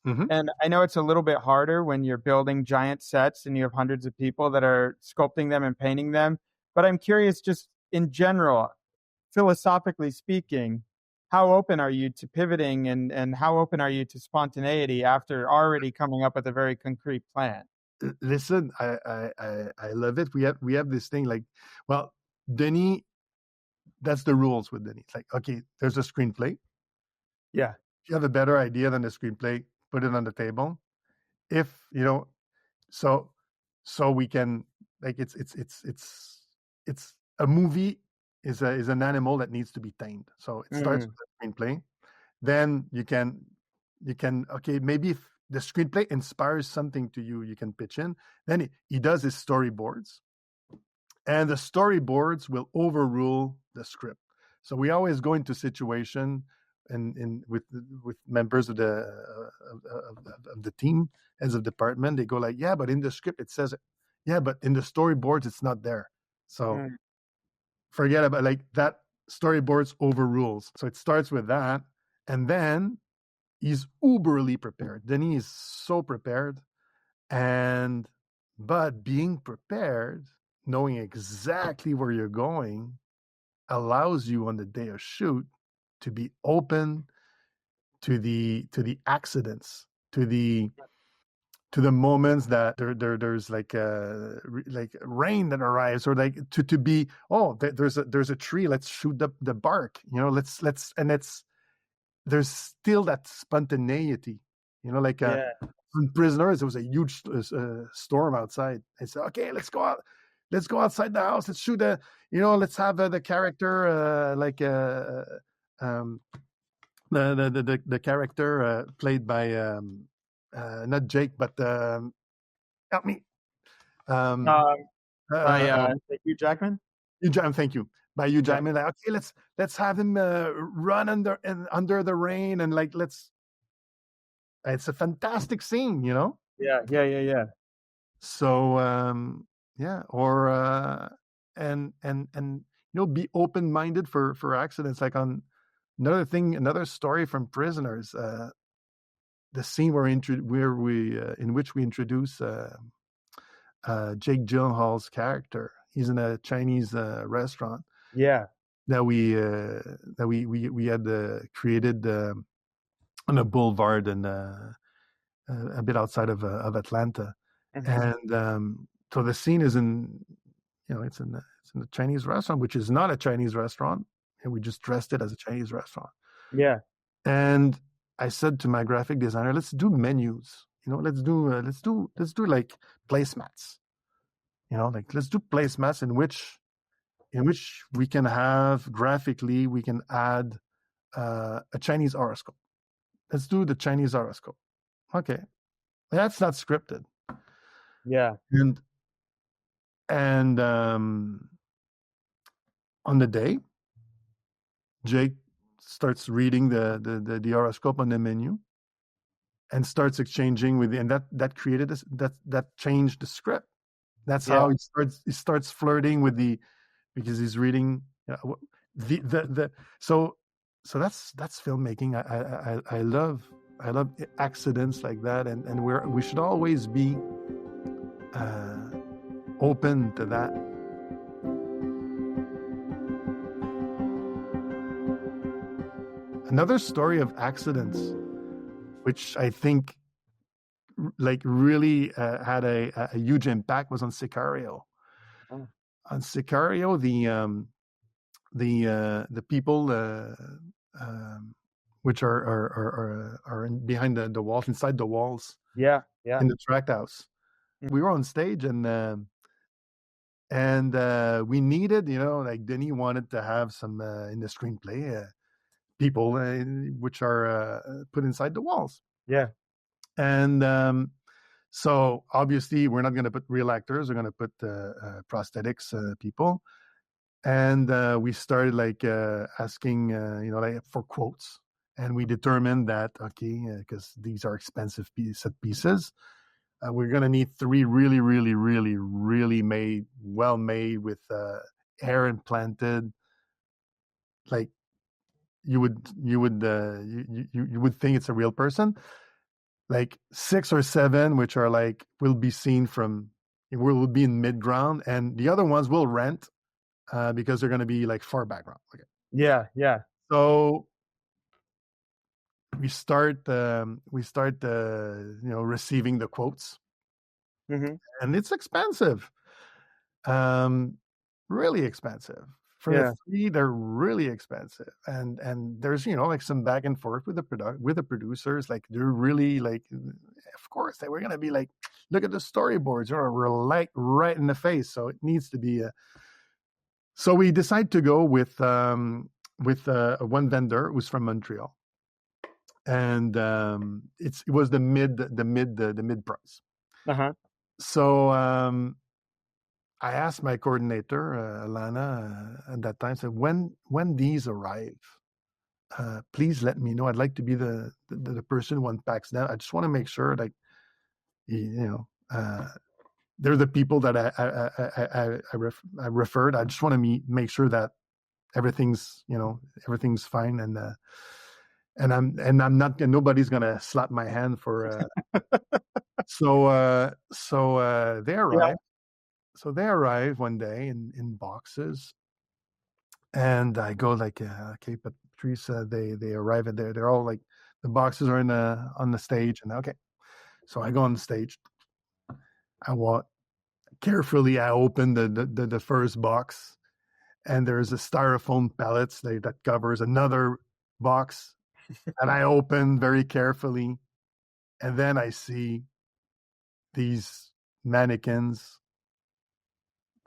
And I know it's a little bit harder when you're building giant sets and you have hundreds of people that are sculpting them and painting them. But I'm curious, just in general, philosophically speaking, how open are you to pivoting, and how open are you to spontaneity after already coming up with a very concrete plan? Listen, I love it. We have this thing like, well, Denis, that's the rules with Denis. It's like, okay, there's a screenplay. Yeah. If you have a better idea than the screenplay, put it on the table. If so we can, like, it's a movie is an animal that needs to be tamed. So it starts with the screenplay. Then you can okay, maybe if the screenplay inspires something to you, you can pitch in. Then he does his storyboards, and the storyboards will overrule the script. So we always go into situation and with members of the team, heads of department, they go like, yeah, but in the script it says it. Yeah, but in the storyboards it's not there. So forget about like that. Storyboards overrules. So it starts with that, and then he's uberly prepared. Then he is so prepared, but being prepared, knowing exactly where you're going, allows you on the day of shoot to be open, to the accidents, to the moments that there's like rain that arrives, or like to be, there's a tree, let's shoot the bark, let's and it's there's still that spontaneity, like Yeah. on Prisoners, there was a huge storm outside. I said, okay, let's go out. Let's go outside the house. Let's shoot let's have the character, the character played by, not Jake, but help me. By Hugh Jackman. Hugh Jackman, thank you. By Hugh Jackman, Yeah. like, okay, let's have him run under the rain, and like it's a fantastic scene, Yeah. So yeah, or and be open-minded for accidents. Like on another story from Prisoners, the scene in which we introduce Jake Gyllenhaal's character. He's in a Chinese restaurant. Yeah. That we had created on a boulevard and a bit outside of Atlanta. Mm-hmm. And so the scene is it's in a Chinese restaurant, which is not a Chinese restaurant, and we just dressed it as a Chinese restaurant. Yeah. And I said to my graphic designer, let's do menus. Let's do like placemats. Like let's do placemats in which we can have graphically, we can add a Chinese horoscope. Let's do the Chinese horoscope. Okay, that's not scripted. Yeah. And on the day, Jake starts reading the horoscope on the menu and starts exchanging with and that created this, that changed the script. That's how he starts flirting with because he's reading so that's filmmaking. I love accidents like that, and we should always be open to that. Another story of accidents, which I think like really had a huge impact, was on Sicario. Oh. On Sicario, the people which are behind the walls, inside the walls, Yeah. in the tract house. We were on stage, and we needed, like Denis wanted to have some in the screenplay people which are put inside the walls. Yeah. And so obviously we're not going to put real actors. We're going to put prosthetics people. And we started like asking, like for quotes. And we determined that, okay, because these are expensive set pieces, we're going to need 3 really, really, really, really well made with hair implanted. Like you would think it's a real person. Like 6 or 7, which are like will be in mid ground, and the other ones will rent because they're going to be like far background. Okay. Yeah. So we start receiving the quotes, and it's expensive, really expensive. For the 3, they're really expensive, and there's like some back and forth with the producers. Like they're really like, of course they were gonna be like, look at the storyboards, we're like right in the face, so it needs to be so we decide to go with one vendor who's from Montreal, and it was the mid price. So I asked my coordinator, Alana, at that time, said, when these arrive, please let me know. I'd like to be the person who unpacks them. I just want to make sure, like, they're the people that I referred. I just want to make sure that everything's fine, and I'm not, nobody's gonna slap my hand for. So they arrive. Yeah. So they arrive one day in boxes, and I go like, okay, Patrice, they arrive, and they're all like, The boxes are on the stage, and okay. So I go on the stage. I walk carefully. I open the first box, and there's a styrofoam pellets that covers another box, and I open very carefully, and then I see these mannequins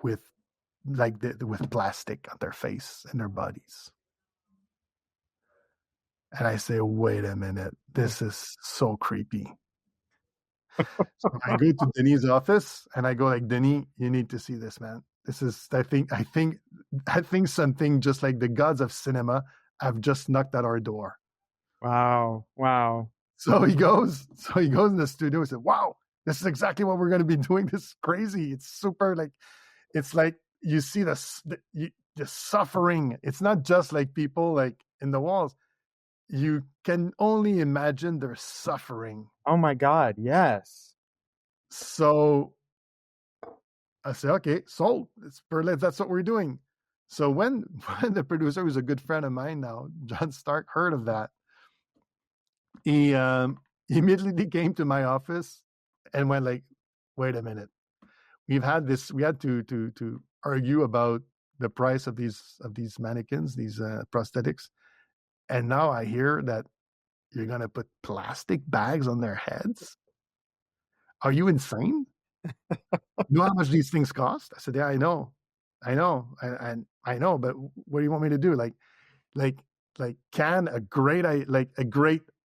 with with plastic on their face and their bodies. And I say, wait a minute, this is so creepy. So I go to Denis' office and I go like, Denis, you need to see this, man. This is, I think something just like the gods of cinema have just knocked at our door. Wow. So he goes in the studio and said, wow, this is exactly what we're going to be doing. This is crazy. It's super it's like you see the suffering. It's not just like people like in the walls. You can only imagine their suffering. Oh my God, yes. So I say, okay, sold. It's Berlin. That's what we're doing. So when the producer, who's a good friend of mine now, John Stark, heard of that, he immediately came to my office and went like, wait a minute. We had to argue about the price of these mannequins, these prosthetics. And now I hear that you're going to put plastic bags on their heads. Are you insane? You know how much these things cost? I said, yeah, I know. I know, but what do you want me to do? Can a great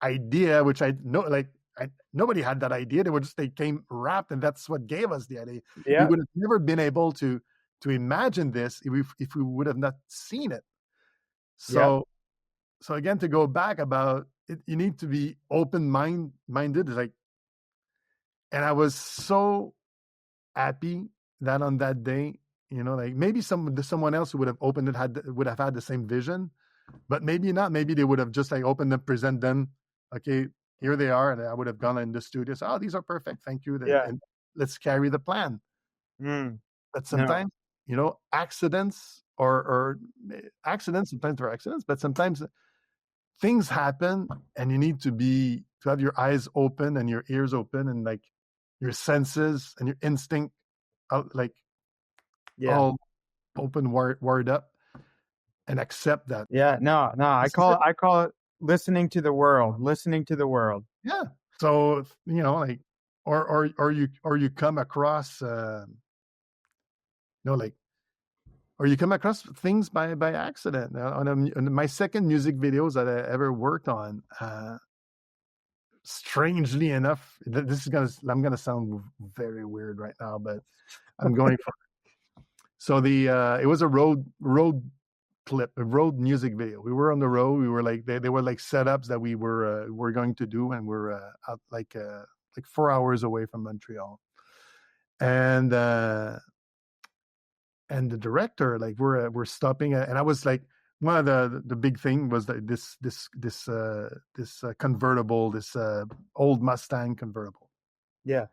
idea, which I know, nobody had that idea. They came wrapped, and that's what gave us the idea. Yeah. We would have never been able to imagine this if we would have not seen it. So again, to go back about it, you need to be open-minded. And I was so happy that on that day, maybe someone else who would have opened it would have had the same vision, but maybe not. Maybe they would have just opened them, present them. Okay, here they are, and I would have gone in the studio. So, oh, these are perfect. Thank you. And let's carry the plan. But sometimes, accidents or accidents. Sometimes there are accidents, but sometimes things happen, and you need to have your eyes open and your ears open, and your senses and your instinct all open, wired up, and accept that. No, I call it listening to the world. Yeah. So or you come across or you come across things by accident. On my second music videos that I ever worked on, strangely enough, I'm gonna sound very weird right now, but I'm going for it. So it was a road clip, a road music video. We were on the road. We were they were setups that we were going to do, and we're out 4 hours away from Montreal. And the director, we're stopping, and I was one of the big thing was that this convertible, this old Mustang convertible. Yeah.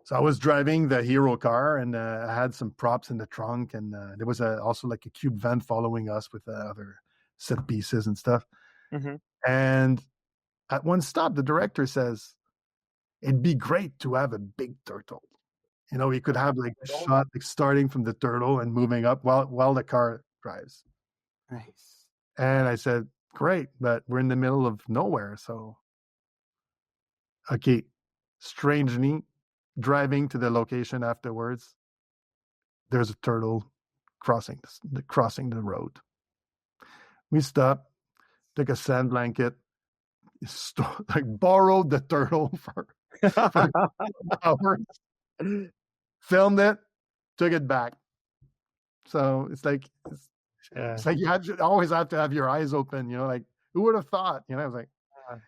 So I was driving the hero car, and I had some props in the trunk, and there was also a cube van following us with other set pieces and stuff. Mm-hmm. And at one stop, the director says, "It'd be great to have a big turtle. We could have a shot starting from the turtle and moving up while the car drives." Nice. And I said, "Great, but we're in the middle of nowhere, so." Okay, strangely, driving to the location afterwards, there's a turtle crossing the road. We stopped, took a sand blanket, borrowed the turtle for hours, filmed it, took it back. So it's you always have to have your eyes open. Who would have thought? I was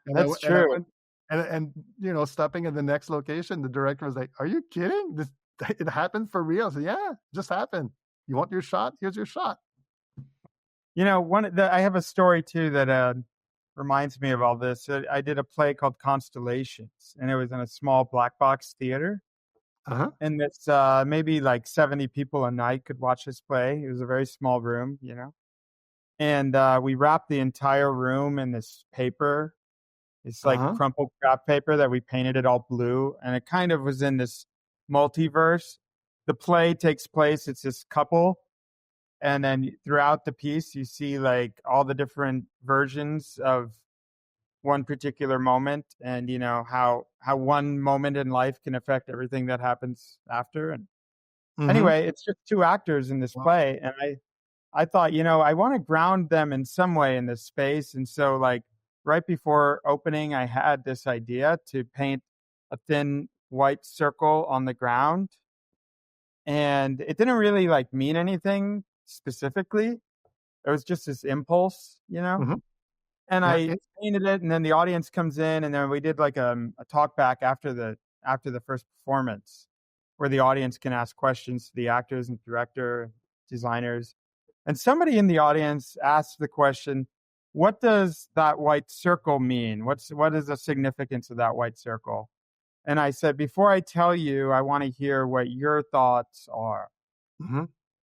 that's true. And stopping at the next location, the director was like, "Are you kidding? It happened for real?" I said, "Yeah, it just happened. You want your shot? Here's your shot." I have a story too that reminds me of all this. I did a play called Constellations, and it was in a small black box theater. Uh-huh. And it's maybe 70 people a night could watch this play. It was a very small room, And we wrapped the entire room in this paper It's like Uh-huh. crumpled craft paper that we painted it all blue, and it kind of was in this multiverse. The play takes place, it's this couple, and then throughout the piece you see like all the different versions of one particular moment, and how one moment in life can affect everything that happens after. And Mm-hmm. anyway, it's just two actors in this Wow. play, and I thought, I want to ground them in some way in this space. And so, like, right before opening, I had this idea to paint a thin white circle on the ground. And it didn't really like mean anything specifically. It was just this impulse, Mm-hmm. And Yeah. I painted it, and then the audience comes in, and then we did like a talk back after the first performance, where the audience can ask questions to the actors and director, designers, and somebody in the audience asked the question, "What does that white circle mean? What is the significance of that white circle?" And I said, "Before I tell you, I want to hear what your thoughts are." Mm-hmm.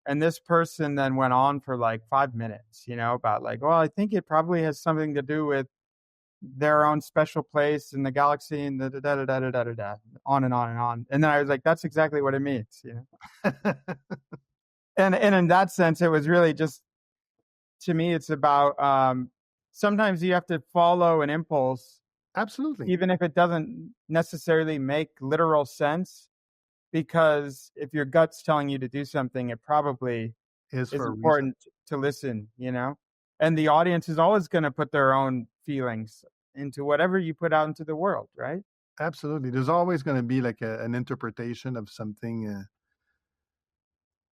And this person then went on for like 5 minutes, about like, well, I think it probably has something to do with their own special place in the galaxy and da da da da da da da da, on and on and on. And then I was like, that's exactly what it means. And in that sense, it was really just, to me, it's about sometimes you have to follow an impulse, Absolutely. even if it doesn't necessarily make literal sense, because if your gut's telling you to do something, it probably Is is for a reason. important to listen. And the audience is always going to put their own feelings into whatever you put out into the world, right? Absolutely. There's always going to be like an interpretation of something,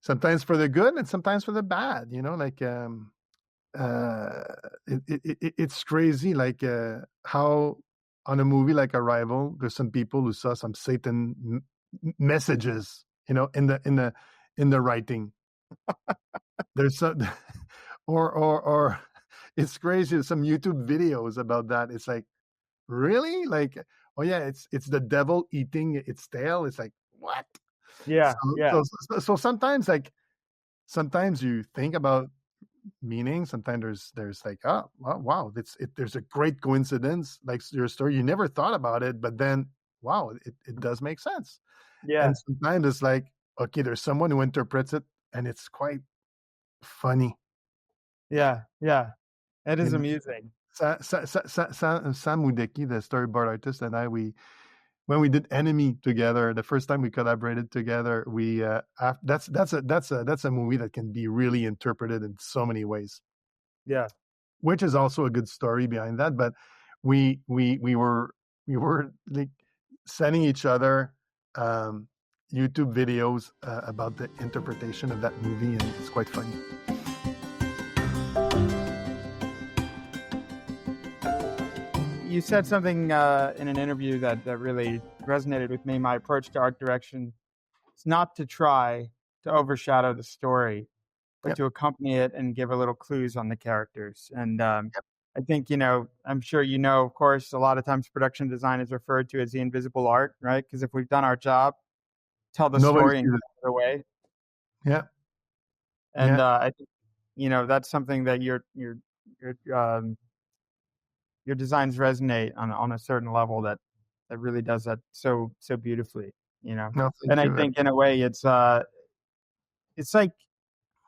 sometimes for the good and sometimes for the bad, like, uh, it's crazy, like, how on a movie like Arrival, there's some people who saw some Satan messages, in the writing. There's some, or it's crazy. There's some YouTube videos about that. It's like, really? Like, oh yeah, it's the devil eating its tail. It's like, what? Yeah, So yeah, so sometimes, like, sometimes you think about meaning. Sometimes there's like, oh wow, there's a great coincidence, like your story. You never thought about it, but then wow, it does make sense. yeah, And sometimes it's like, okay, there's someone who interprets it, and it's quite funny. yeah, yeah. It You is know, amusing. Sam Mudeki, the storyboard artist, and I, when we did Enemy together, the first time we collaborated together, we that's a movie that can be really interpreted in so many ways, Yeah, which is also a good story behind that. But we were like sending each other um, YouTube videos about the interpretation of that movie, and it's quite funny. you said something in an interview that really resonated with me. My approach to art direction is not to try to overshadow the story, but Yep. to accompany it and give a little clues on the characters. And I think, I'm sure of course, a lot of times production design is referred to as the invisible art, right? Because if we've done our job, tell the Nobody story sees and get it. out of the way. Yeah, And yeah. I think, that's something that your designs resonate on a certain level that really does that so beautifully. No, And thank I you. think in a way it's like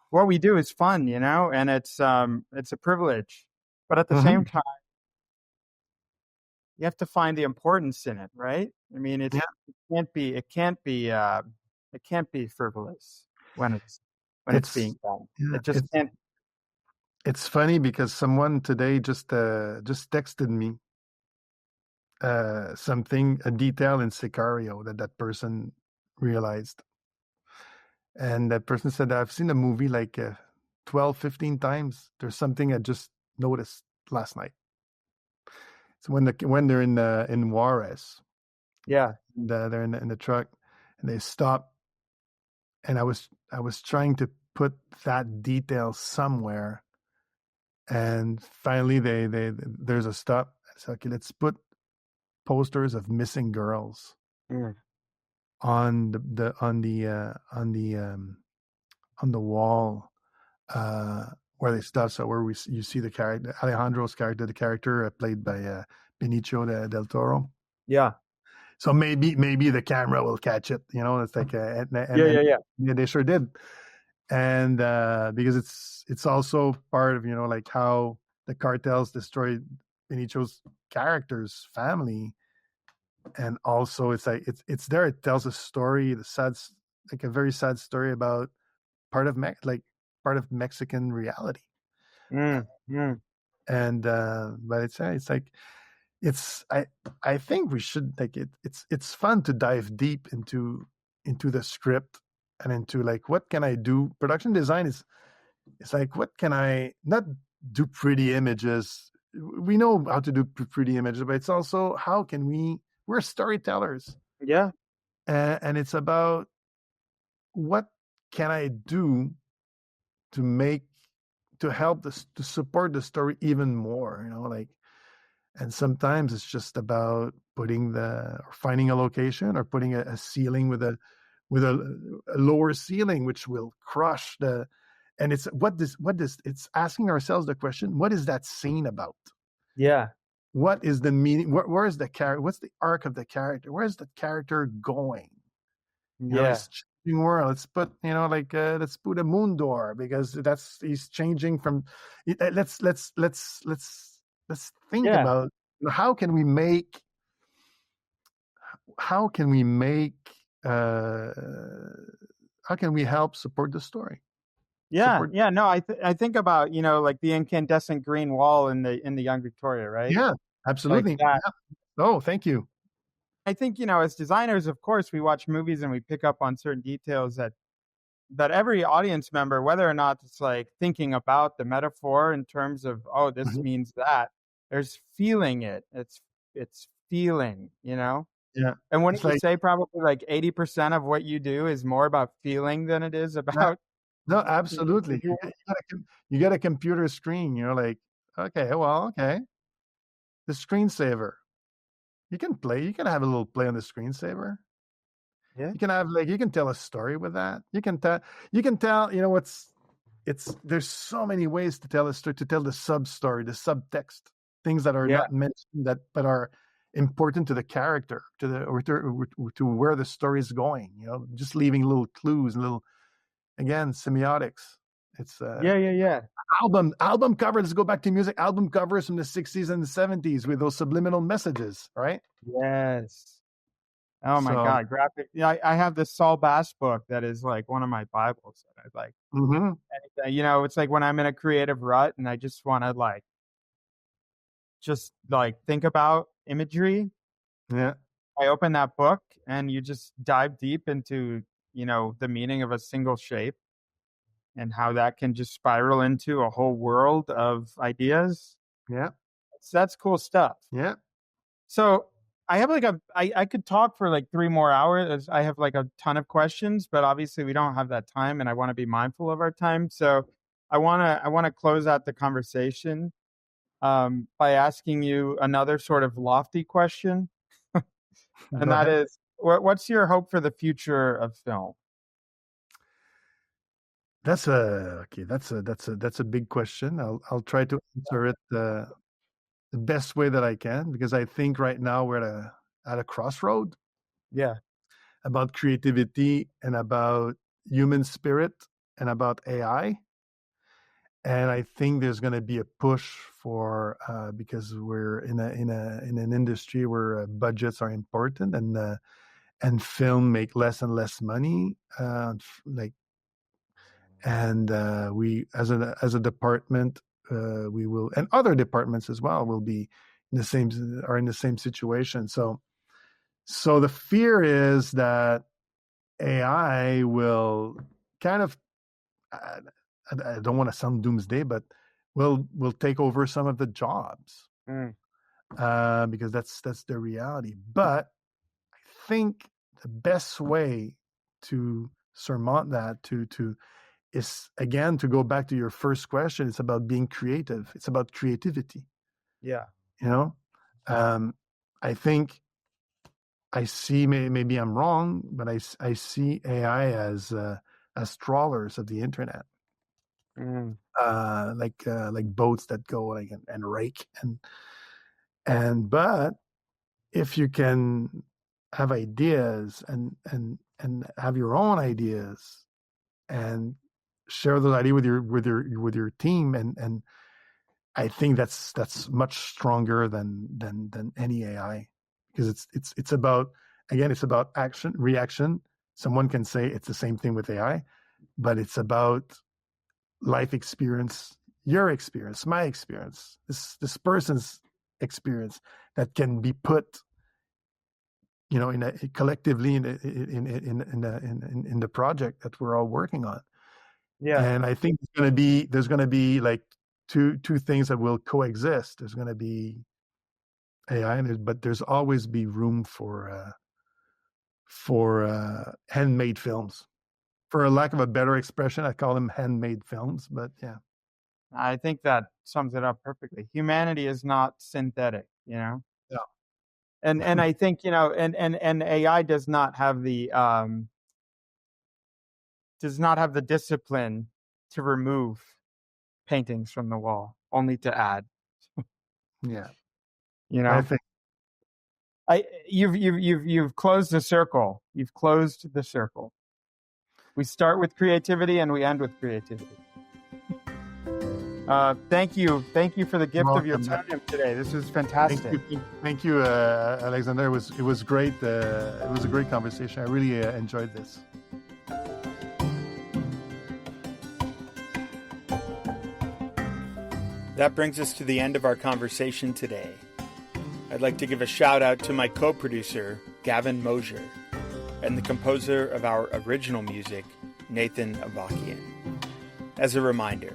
what we do is fun, and it's a privilege. But at the Mhm. same time, you have to find the importance in it, right? I mean, Yeah, it can't be frivolous when it's it's being done. yeah, It just can't. it's funny because someone today just texted me something, a detail in Sicario that person realized, and that person said, I've seen the movie like 12, 15 times. There's something I just noticed last night. So when they're in Juarez, Yeah, and they're in the truck, and they stop, and I was trying to put that detail somewhere. And finally, there's a stop. I said, okay, let's put posters of missing girls mm, on the wall, where they stop. So where you see the character, Alejandro's character, the character played by Benicio del Toro. Yeah. So maybe the camera will catch it. It's like Yeah. yeah, they sure did. And because it's also part of like how the cartels destroyed Benicio's character's family, and also it's like it's there. It tells a story, like a very sad story about part of part of Mexican reality. Mm. And but it's like it's I think we should like it's fun to dive deep into the script and into like what can I do. Production design is it's like what can I not do pretty images. We know how to do pretty images, but it's also how can we're storytellers. Yeah. And it's about what can I do to make to help this to support the story even more, like. And sometimes it's just about finding a location or putting a ceiling with a lower ceiling, which will crush the. And it's it's asking ourselves the question: what is that scene about? Yeah. What is the meaning? Where is the character? What's the arc of the character? Where is the character going? Yeah. He's changing world. Let's put a moon door because he's changing from. Let's think Yeah. about how can we make how can we make uh, how can we help support the story? Yeah. Support. Yeah. No, I think about, like the incandescent green wall in the Young Victoria, right? Yeah, Like absolutely. that. Yeah. Oh, thank you. I think, as designers, of course, we watch movies and we pick up on certain details that every audience member, whether or not it's like thinking about the metaphor in terms of, oh, this Mhm. means that, there's feeling it. It's feeling, Yeah, And it's wouldn't you like say probably like 80% of what you do is more about feeling than it is yeah, about no, you know, absolutely. visual? You got a computer screen. You're like, okay, the screensaver. You can play. You can have a little play on the screensaver. Yeah. You can have you can tell a story with that. You can tell. There's so many ways to tell a story, to tell the sub story, the subtext, things that are Yeah. not mentioned but are important to the character, to where the story is going. Just leaving little clues, little again semiotics. It's Yeah. album covers. Let's go back to music. Album covers from the 60s and the 70s with those subliminal messages, right? Yes. Oh my So, God, graphic. Yeah, I have this Saul Bass book that is like one of my Bibles that I like. mhm, And, it's like when I'm in a creative rut and I just want to just think about imagery, yeah, I open that book and you just dive deep into, the meaning of a single shape and how that can just spiral into a whole world of ideas. yeah, That's cool stuff. yeah. So I have I could talk for like 3 more hours. I have like a ton of questions, but obviously we don't have that time and I want to be mindful of our time. So I want to close out the conversation by asking you another sort of lofty question. And Go that ahead. is, what's your hope for the future of film? That's a big question. I'll try to answer it the best way that I can because I think right now we're at a crossroad Yeah. about creativity and about human spirit and about AI. And I think there's going to be a push for because we're in an industry where budgets are important and film make less and less money. Like and we as a department we will and other departments as well will be in the same situation. So the fear is that AI will kind of I, I don't want to sound doomsday, but will take over some of the jobs Mm. because that's the reality. But I think the best way to surmount that to is again to go back to your first question. It's about being creative. It's about creativity. Yeah. You know, um, I think I see. Maybe I'm wrong, but I see AI as trawlers of the internet, Mm. like boats that go like and rake But if you can have ideas and have your own ideas and share those ideas with your team, and I think that's much stronger than any AI, because it's about, again, it's about action, reaction. Someone can say it's the same thing with AI, but it's about life experience, your experience, my experience, this person's experience that can be put, collectively in the project that we're all working on. Yeah. And I think there's going to be like two things that will coexist. There's going to be AI, but there's always be room for handmade films. For a lack of a better expression, I call them handmade films. But yeah, I think that sums it up perfectly. Humanity is not synthetic, Yeah. And I think, and AI does not have the discipline to remove paintings from the wall, only to add. Yeah. I think you've closed the circle. You've closed the circle. We start with creativity and we end with creativity. Thank you for the gift of your time today. This was fantastic. Thank you, Alexander. It was great. It was a great conversation. I really enjoyed this. That brings us to the end of our conversation today. I'd like to give a shout out to my co-producer, Gavin Mosier, and the composer of our original music, Nathan Avakian. As a reminder,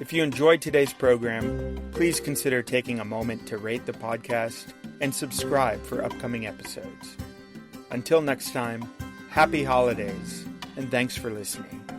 if you enjoyed today's program, please consider taking a moment to rate the podcast and subscribe for upcoming episodes. Until next time, happy holidays, and thanks for listening.